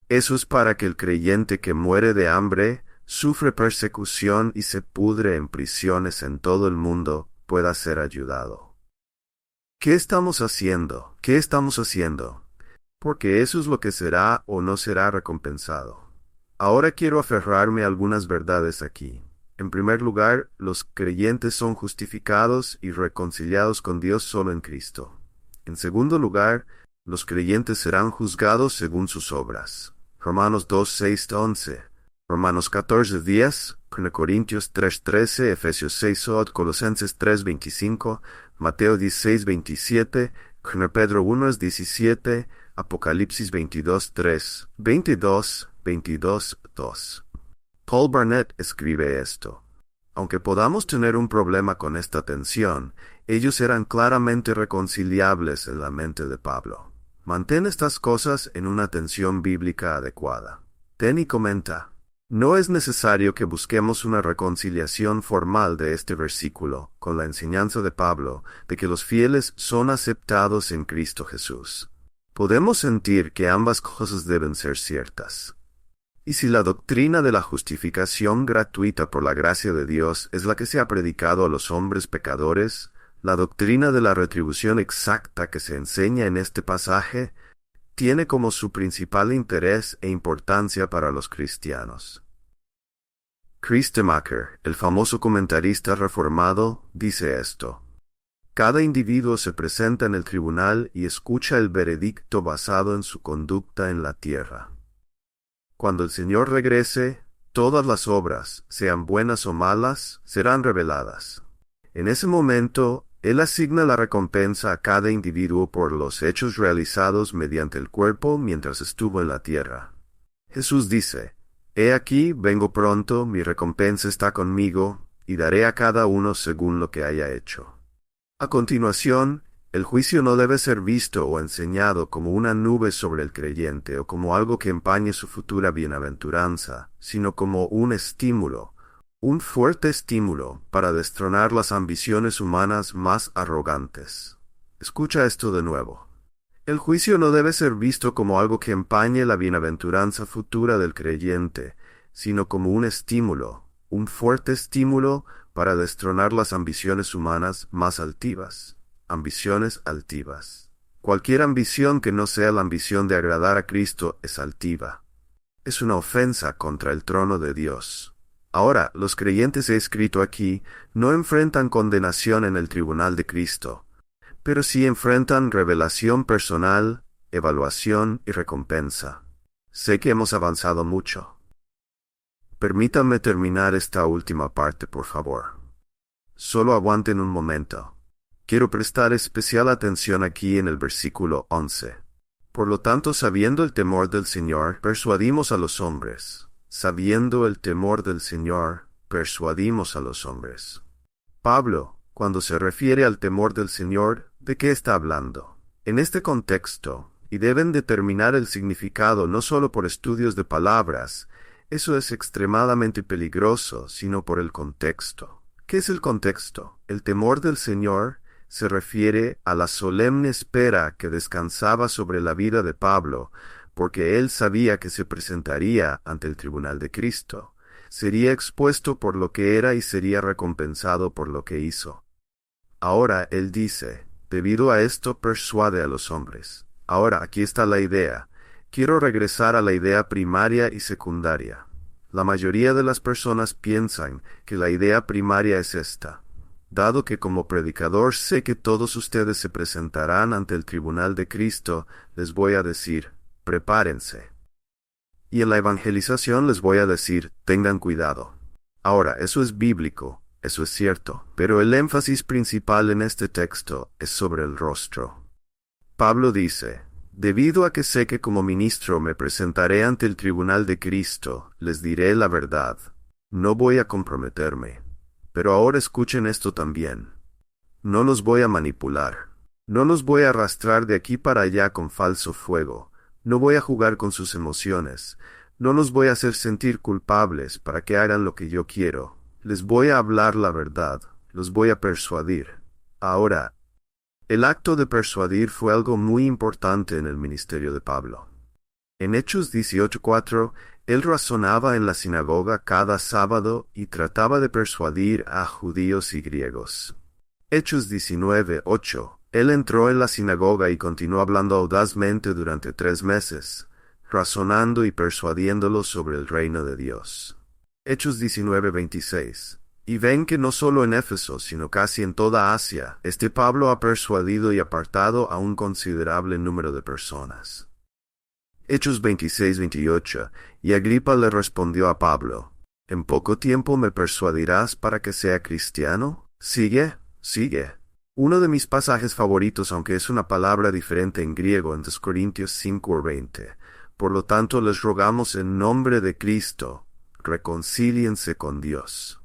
Eso es para que el creyente que muere de hambre, sufre persecución y se pudre en prisiones en todo el mundo, pueda ser ayudado. ¿Qué estamos haciendo? ¿Qué estamos haciendo? Porque eso es lo que será o no será recompensado. Ahora quiero aferrarme a algunas verdades aquí. En primer lugar, los creyentes son justificados y reconciliados con Dios solo en Cristo. En segundo lugar, los creyentes serán juzgados según sus obras. Romanos 2, 6-11. Romanos 14:10, 1 Corintios 3:13, Efesios 6:8, Colosenses 3:25, Mateo 16:27, 1 Pedro 1:17, Apocalipsis 22:3, 22:2. Paul Barnett escribe esto. Aunque podamos tener un problema con esta tensión, ellos eran claramente reconciliables en la mente de Pablo. Mantén estas cosas en una tensión bíblica adecuada. Ten y comenta. No es necesario que busquemos una reconciliación formal de este versículo con la enseñanza de Pablo de que los fieles son aceptados en Cristo Jesús. Podemos sentir que ambas cosas deben ser ciertas. Y si la doctrina de la justificación gratuita por la gracia de Dios es la que se ha predicado a los hombres pecadores, la doctrina de la retribución exacta que se enseña en este pasaje tiene como su principal interés e importancia para los cristianos. Chris DeMacher, el famoso comentarista reformado, dice esto. Cada individuo se presenta en el tribunal y escucha el veredicto basado en su conducta en la tierra. Cuando el Señor regrese, todas las obras, sean buenas o malas, serán reveladas. En ese momento, Él asigna la recompensa a cada individuo por los hechos realizados mediante el cuerpo mientras estuvo en la tierra. Jesús dice, «He aquí, vengo pronto, mi recompensa está conmigo, y daré a cada uno según lo que haya hecho. A continuación, el juicio no debe ser visto o enseñado como una nube sobre el creyente o como algo que empañe su futura bienaventuranza, sino como un estímulo, un fuerte estímulo para destronar las ambiciones humanas más arrogantes. Escucha esto de nuevo. El juicio no debe ser visto como algo que empañe la bienaventuranza futura del creyente, sino como un estímulo, un fuerte estímulo para destronar las ambiciones humanas más altivas. Ambiciones altivas. Cualquier ambición que no sea la ambición de agradar a Cristo es altiva. Es una ofensa contra el trono de Dios. Ahora, los creyentes escrito aquí no enfrentan condenación en el tribunal de Cristo, pero sí enfrentan revelación personal, evaluación y recompensa. Sé que hemos avanzado mucho. Permítanme terminar esta última parte, por favor. Solo aguanten un momento. Quiero prestar especial atención aquí en el versículo 11. Por lo tanto, sabiendo el temor del Señor, persuadimos a los hombres. Sabiendo el temor del Señor, persuadimos a los hombres. Pablo, cuando se refiere al temor del Señor, ¿de qué está hablando? En este contexto, y deben determinar el significado no solo por estudios de palabras, eso es extremadamente peligroso, sino por el contexto. ¿Qué es el contexto? El temor del Señor se refiere a la solemne espera que descansaba sobre la vida de Pablo, porque él sabía que se presentaría ante el tribunal de Cristo. Sería expuesto por lo que era y sería recompensado por lo que hizo. Ahora él dice, debido a esto persuade a los hombres. Ahora aquí está la idea. Quiero regresar a la idea primaria y secundaria. La mayoría de las personas piensan que la idea primaria es esta. Dado que como predicador sé que todos ustedes se presentarán ante el tribunal de Cristo, les voy a decir, prepárense. Y en la evangelización les voy a decir, tengan cuidado. Ahora, eso es bíblico, eso es cierto, pero el énfasis principal en este texto es sobre el rostro. Pablo dice, debido a que sé que como ministro me presentaré ante el tribunal de Cristo, les diré la verdad. No voy a comprometerme. Pero ahora escuchen esto también. No los voy a manipular. No los voy a arrastrar de aquí para allá con falso fuego. No voy a jugar con sus emociones. No los voy a hacer sentir culpables para que hagan lo que yo quiero. Les voy a hablar la verdad. Los voy a persuadir. Ahora, el acto de persuadir fue algo muy importante en el ministerio de Pablo. En Hechos 18:4, él razonaba en la sinagoga cada sábado y trataba de persuadir a judíos y griegos. Hechos 19:8, él entró en la sinagoga y continuó hablando audazmente durante 3 meses, razonando y persuadiéndolos sobre el reino de Dios. Hechos 19:26, y ven que no solo en Éfeso, sino casi en toda Asia, este Pablo ha persuadido y apartado a un considerable número de personas. Hechos 26:28, y Agripa le respondió a Pablo, ¿en poco tiempo me persuadirás para que sea cristiano? Sigue. Uno de mis pasajes favoritos, aunque es una palabra diferente en griego, en 2 Corintios 5:20. Por lo tanto, les rogamos en nombre de Cristo, reconcíliense con Dios.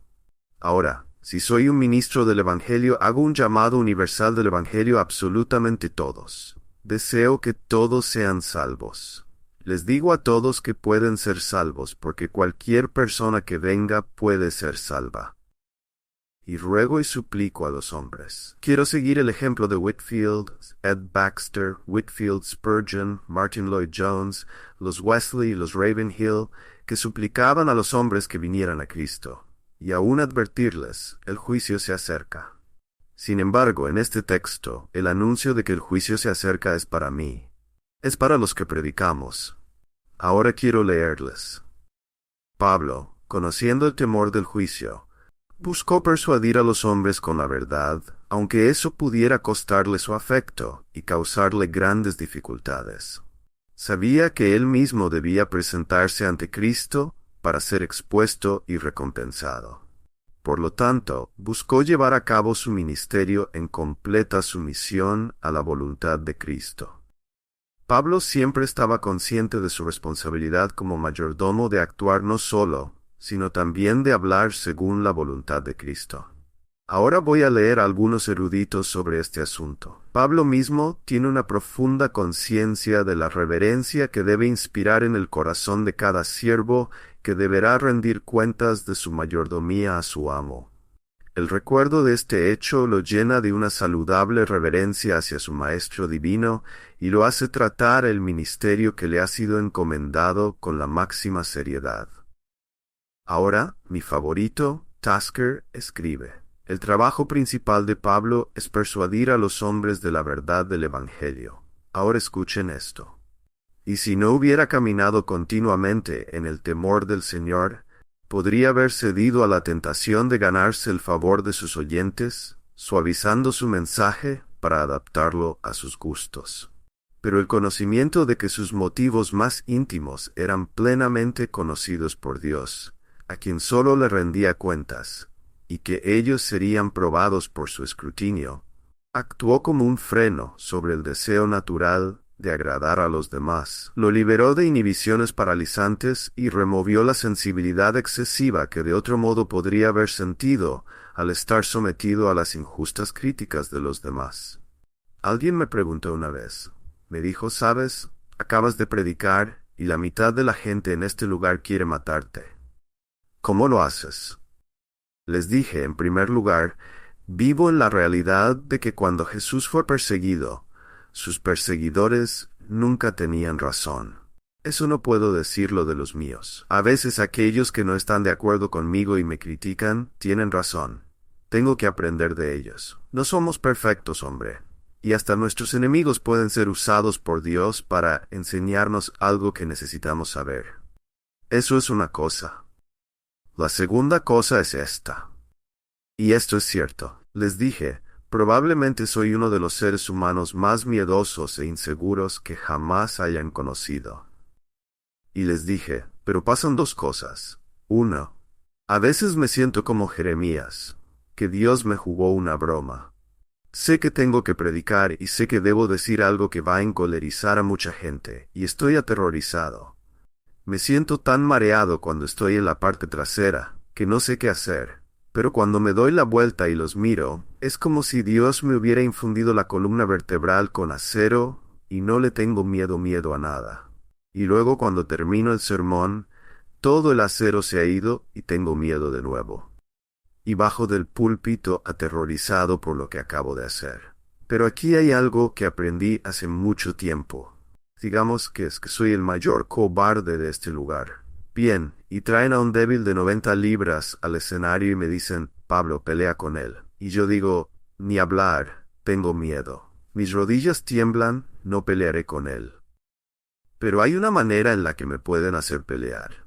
Ahora, si soy un ministro del Evangelio, hago un llamado universal del Evangelio a absolutamente todos. Deseo que todos sean salvos. Les digo a todos que pueden ser salvos, porque cualquier persona que venga puede ser salva. Y ruego y suplico a los hombres. Quiero seguir el ejemplo de Whitefield, Ed Baxter, Whitefield Spurgeon, Martin Lloyd Jones, los Wesley y los Ravenhill, que suplicaban a los hombres que vinieran a Cristo, y aún advertirles, el juicio se acerca. Sin embargo, en este texto, el anuncio de que el juicio se acerca es para mí. Es para los que predicamos. Ahora quiero leerles. Pablo, conociendo el temor del juicio, buscó persuadir a los hombres con la verdad, aunque eso pudiera costarle su afecto y causarle grandes dificultades. Sabía que él mismo debía presentarse ante Cristo para ser expuesto y recompensado. Por lo tanto, buscó llevar a cabo su ministerio en completa sumisión a la voluntad de Cristo. Pablo siempre estaba consciente de su responsabilidad como mayordomo de actuar no solo, sino también de hablar según la voluntad de Cristo. Ahora voy a leer a algunos eruditos sobre este asunto. Pablo mismo tiene una profunda conciencia de la reverencia que debe inspirar en el corazón de cada siervo que deberá rendir cuentas de su mayordomía a su amo. El recuerdo de este hecho lo llena de una saludable reverencia hacia su Maestro divino y lo hace tratar el ministerio que le ha sido encomendado con la máxima seriedad. Ahora, mi favorito, Tasker, escribe: el trabajo principal de Pablo es persuadir a los hombres de la verdad del Evangelio. Ahora escuchen esto. Y si no hubiera caminado continuamente en el temor del Señor, podría haber cedido a la tentación de ganarse el favor de sus oyentes, suavizando su mensaje para adaptarlo a sus gustos. Pero el conocimiento de que sus motivos más íntimos eran plenamente conocidos por Dios, a quien sólo le rendía cuentas, y que ellos serían probados por su escrutinio, actuó como un freno sobre el deseo natural de agradar a los demás. Lo liberó de inhibiciones paralizantes y removió la sensibilidad excesiva que de otro modo podría haber sentido al estar sometido a las injustas críticas de los demás. Alguien me preguntó una vez, me dijo: ¿sabes? Acabas de predicar y la mitad de la gente en este lugar quiere matarte. ¿Cómo lo haces? Les dije, en primer lugar, vivo en la realidad de que cuando Jesús fue perseguido, sus perseguidores nunca tenían razón. Eso no puedo decirlo de los míos. A veces aquellos que no están de acuerdo conmigo y me critican, tienen razón. Tengo que aprender de ellos. No somos perfectos, hombre. Y hasta nuestros enemigos pueden ser usados por Dios para enseñarnos algo que necesitamos saber. Eso es una cosa. La segunda cosa es esta. Y esto es cierto. Les dije, probablemente soy uno de los seres humanos más miedosos e inseguros que jamás hayan conocido. Y les dije, pero pasan dos cosas. Uno, a veces me siento como Jeremías, que Dios me jugó una broma. Sé que tengo que predicar y sé que debo decir algo que va a encolerizar a mucha gente, y estoy aterrorizado. Me siento tan mareado cuando estoy en la parte trasera, que no sé qué hacer. Pero cuando me doy la vuelta y los miro, es como si Dios me hubiera infundido la columna vertebral con acero, y no le tengo miedo a nada. Y luego cuando termino el sermón, todo el acero se ha ido y tengo miedo de nuevo. Y bajo del púlpito aterrorizado por lo que acabo de hacer. Pero aquí hay algo que aprendí hace mucho tiempo. Digamos que es que soy el mayor cobarde de este lugar. Bien, y traen a un débil de 90 libras al escenario y me dicen: Pablo, pelea con él. Y yo digo: ni hablar, tengo miedo. Mis rodillas tiemblan, no pelearé con él. Pero hay una manera en la que me pueden hacer pelear.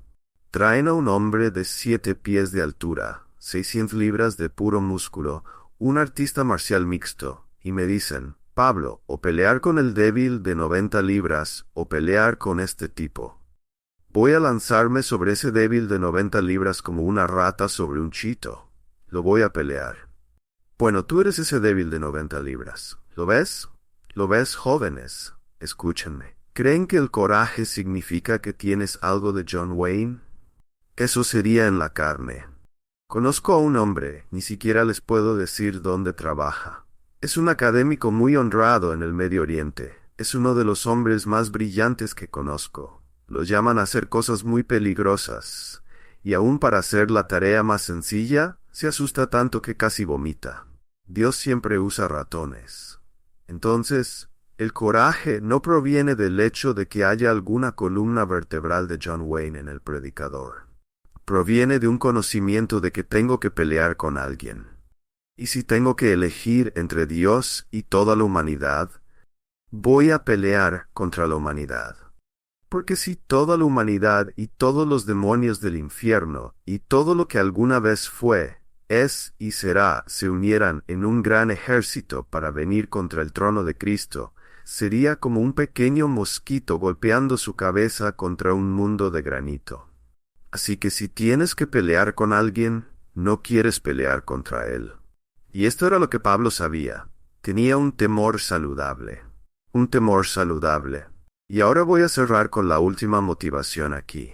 Traen a un hombre de 7 pies de altura, 600 libras de puro músculo, un artista marcial mixto, y me dicen: Pablo, o pelear con el débil de 90 libras, o pelear con este tipo. Voy a lanzarme sobre ese débil de 90 libras como una rata sobre un chito. Lo voy a pelear. Bueno, tú eres ese débil de 90 libras. ¿Lo ves? ¿Lo ves, jóvenes? Escúchenme. ¿Creen que el coraje significa que tienes algo de John Wayne? Eso sería en la carne. Conozco a un hombre, ni siquiera les puedo decir dónde trabaja. Es un académico muy honrado en el Medio Oriente. Es uno de los hombres más brillantes que conozco. Lo llaman a hacer cosas muy peligrosas, y aún para hacer la tarea más sencilla, se asusta tanto que casi vomita. Dios siempre usa ratones. Entonces, el coraje no proviene del hecho de que haya alguna columna vertebral de John Wayne en el predicador. Proviene de un conocimiento de que tengo que pelear con alguien. Y si tengo que elegir entre Dios y toda la humanidad, voy a pelear contra la humanidad. Porque si toda la humanidad y todos los demonios del infierno y todo lo que alguna vez fue, es y será se unieran en un gran ejército para venir contra el trono de Cristo, sería como un pequeño mosquito golpeando su cabeza contra un mundo de granito. Así que si tienes que pelear con alguien, no quieres pelear contra él. Y esto era lo que Pablo sabía. Tenía un temor saludable. Un temor saludable. Y ahora voy a cerrar con la última motivación aquí.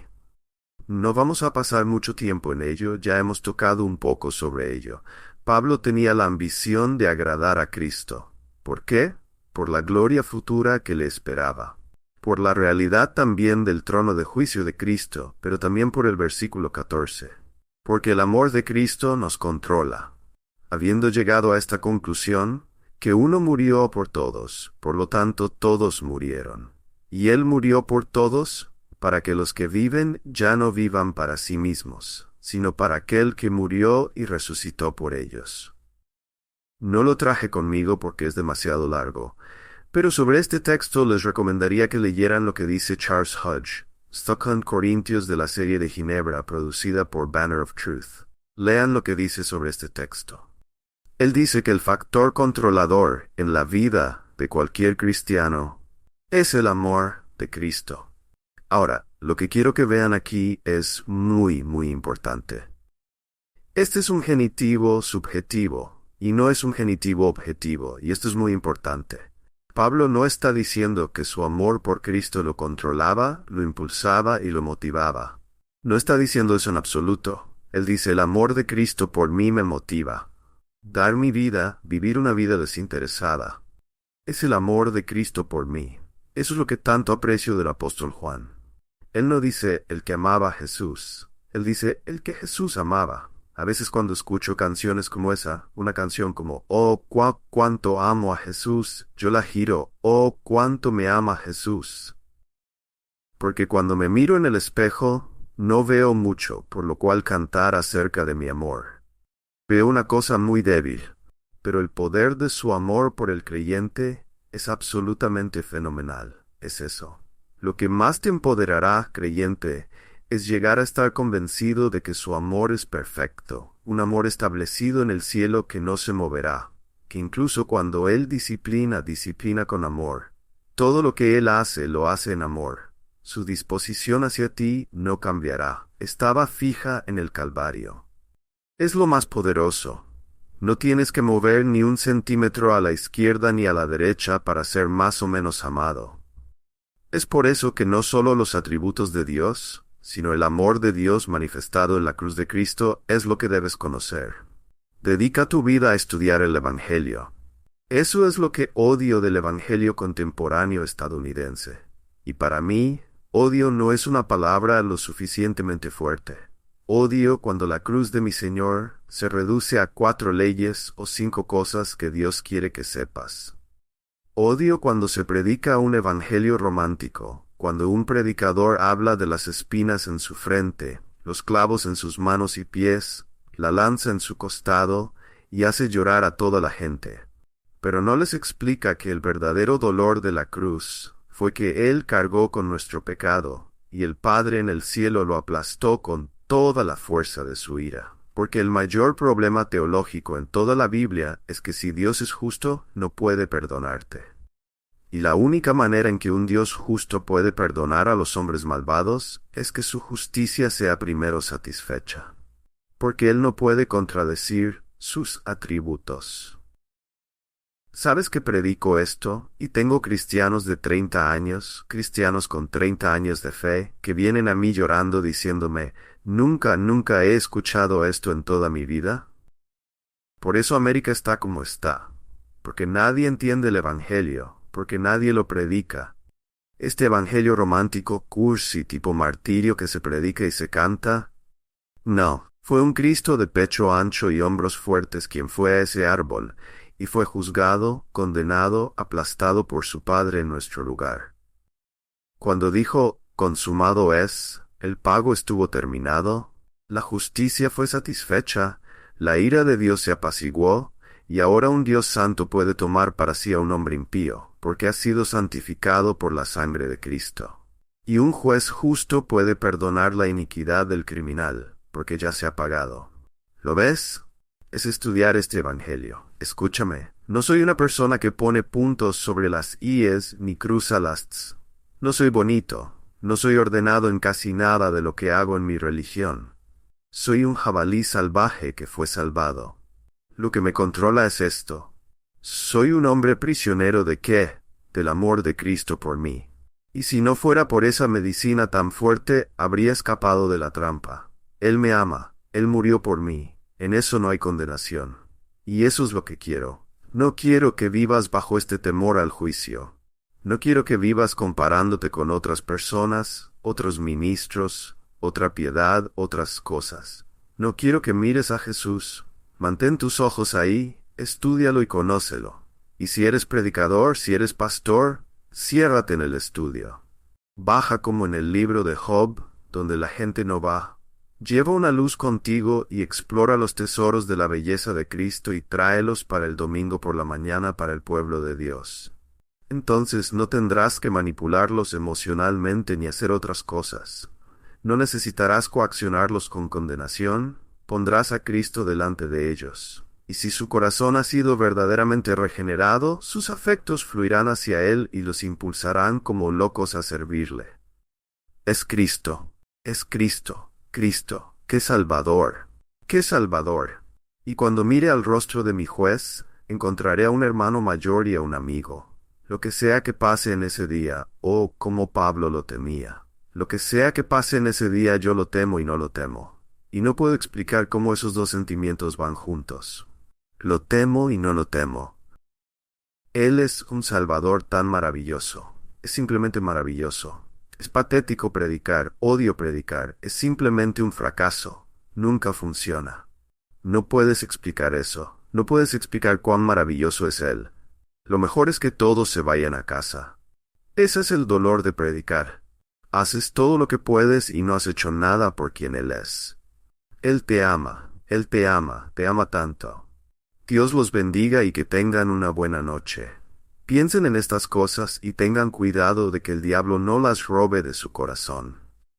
No vamos a pasar mucho tiempo en ello, ya hemos tocado un poco sobre ello. Pablo tenía la ambición de agradar a Cristo. ¿Por qué? Por la gloria futura que le esperaba. Por la realidad también del trono de juicio de Cristo, pero también por el versículo 14. Porque el amor de Cristo nos controla. Habiendo llegado a esta conclusión, que uno murió por todos, por lo tanto todos murieron. Y él murió por todos, para que los que viven ya no vivan para sí mismos, sino para aquel que murió y resucitó por ellos. No lo traje conmigo porque es demasiado largo, pero sobre este texto les recomendaría que leyeran lo que dice Charles Hodge, Stockholm Corintios de la serie de Ginebra producida por Banner of Truth. Lean lo que dice sobre este texto. Él dice que el factor controlador en la vida de cualquier cristiano es el amor de Cristo. Ahora, lo que quiero que vean aquí es muy, muy importante. Este es un genitivo subjetivo, y no es un genitivo objetivo, y esto es muy importante. Pablo no está diciendo que su amor por Cristo lo controlaba, lo impulsaba y lo motivaba. No está diciendo eso en absoluto. Él dice, el amor de Cristo por mí me motiva. Dar mi vida, vivir una vida desinteresada. Es el amor de Cristo por mí. Eso es lo que tanto aprecio del apóstol Juan. Él no dice el que amaba a Jesús. Él dice el que Jesús amaba. A veces cuando escucho canciones como esa, una canción como «Oh, cuánto amo a Jesús», yo la giro «Oh, cuánto me ama Jesús». Porque cuando me miro en el espejo, no veo mucho, por lo cual cantar acerca de mi amor. Veo una cosa muy débil, pero el poder de su amor por el creyente es absolutamente fenomenal. Es eso. Lo que más te empoderará, creyente, es llegar a estar convencido de que su amor es perfecto, un amor establecido en el cielo que no se moverá, que incluso cuando Él disciplina con amor. Todo lo que Él hace, lo hace en amor. Su disposición hacia ti no cambiará, estaba fija en el Calvario. Es lo más poderoso. No tienes que mover ni un centímetro a la izquierda ni a la derecha para ser más o menos amado. Es por eso que no solo los atributos de Dios, sino el amor de Dios manifestado en la cruz de Cristo es lo que debes conocer. Dedica tu vida a estudiar el Evangelio. Eso es lo que odio del Evangelio contemporáneo estadounidense. Y para mí, odio no es una palabra lo suficientemente fuerte. Odio cuando la cruz de mi Señor se reduce a 4 leyes o 5 cosas que Dios quiere que sepas. Odio cuando se predica un evangelio romántico, cuando un predicador habla de las espinas en su frente, los clavos en sus manos y pies, la lanza en su costado, y hace llorar a toda la gente. Pero no les explica que el verdadero dolor de la cruz fue que Él cargó con nuestro pecado, y el Padre en el cielo lo aplastó con toda la fuerza de su ira. Porque el mayor problema teológico en toda la Biblia es que si Dios es justo, no puede perdonarte. Y la única manera en que un Dios justo puede perdonar a los hombres malvados es que su justicia sea primero satisfecha. Porque Él no puede contradecir sus atributos. ¿Sabes que predico esto? Y tengo cristianos de 30 años, cristianos con 30 años de fe, que vienen a mí llorando diciéndome, nunca he escuchado esto en toda mi vida. Por eso América está como está. Porque nadie entiende el Evangelio, porque nadie lo predica. Este Evangelio romántico, cursi, tipo martirio que se predica y se canta. No, fue un Cristo de pecho ancho y hombros fuertes quien fue a ese árbol, y fue juzgado, condenado, aplastado por su Padre en nuestro lugar. Cuando dijo, consumado es, el pago estuvo terminado, la justicia fue satisfecha, la ira de Dios se apaciguó, y ahora un Dios santo puede tomar para sí a un hombre impío, porque ha sido santificado por la sangre de Cristo. Y un juez justo puede perdonar la iniquidad del criminal, porque ya se ha pagado. ¿Lo ves? Es estudiar este Evangelio. Escúchame, no soy una persona que pone puntos sobre las íes ni cruza las ts. No soy bonito, no soy ordenado en casi nada de lo que hago en mi religión. Soy un jabalí salvaje que fue salvado. Lo que me controla es esto. Soy un hombre prisionero ¿de qué? Del amor de Cristo por mí. Y si no fuera por esa medicina tan fuerte, habría escapado de la trampa. Él me ama, Él murió por mí, en eso no hay condenación. Y eso es lo que quiero. No quiero que vivas bajo este temor al juicio. No quiero que vivas comparándote con otras personas, otros ministros, otra piedad, otras cosas. No quiero que mires a Jesús. Mantén tus ojos ahí, estúdialo y conócelo. Y si eres predicador, si eres pastor, ciérrate en el estudio. Baja como en el libro de Job, donde la gente no va. Lleva una luz contigo y explora los tesoros de la belleza de Cristo y tráelos para el domingo por la mañana para el pueblo de Dios. Entonces no tendrás que manipularlos emocionalmente ni hacer otras cosas. No necesitarás coaccionarlos con condenación, pondrás a Cristo delante de ellos. Y si su corazón ha sido verdaderamente regenerado, sus afectos fluirán hacia Él y los impulsarán como locos a servirle. Es Cristo, Cristo, ¡qué Salvador! ¡Qué Salvador! Y cuando mire al rostro de mi juez, encontraré a un hermano mayor y a un amigo. Lo que sea que pase en ese día, oh, como Pablo lo temía. Lo que sea que pase en ese día yo lo temo y no lo temo. Y no puedo explicar cómo esos dos sentimientos van juntos. Lo temo y no lo temo. Él es un Salvador tan maravilloso. Es simplemente maravilloso. Es patético predicar, odio predicar, es simplemente un fracaso. Nunca funciona. No puedes explicar eso. No puedes explicar cuán maravilloso es Él. Lo mejor es que todos se vayan a casa. Ese es el dolor de predicar. Haces todo lo que puedes y no has hecho nada por quien Él es. Él te ama te ama tanto. Dios los bendiga y que tengan una buena noche. Piensen en estas cosas y tengan cuidado de que el diablo no las robe de su corazón.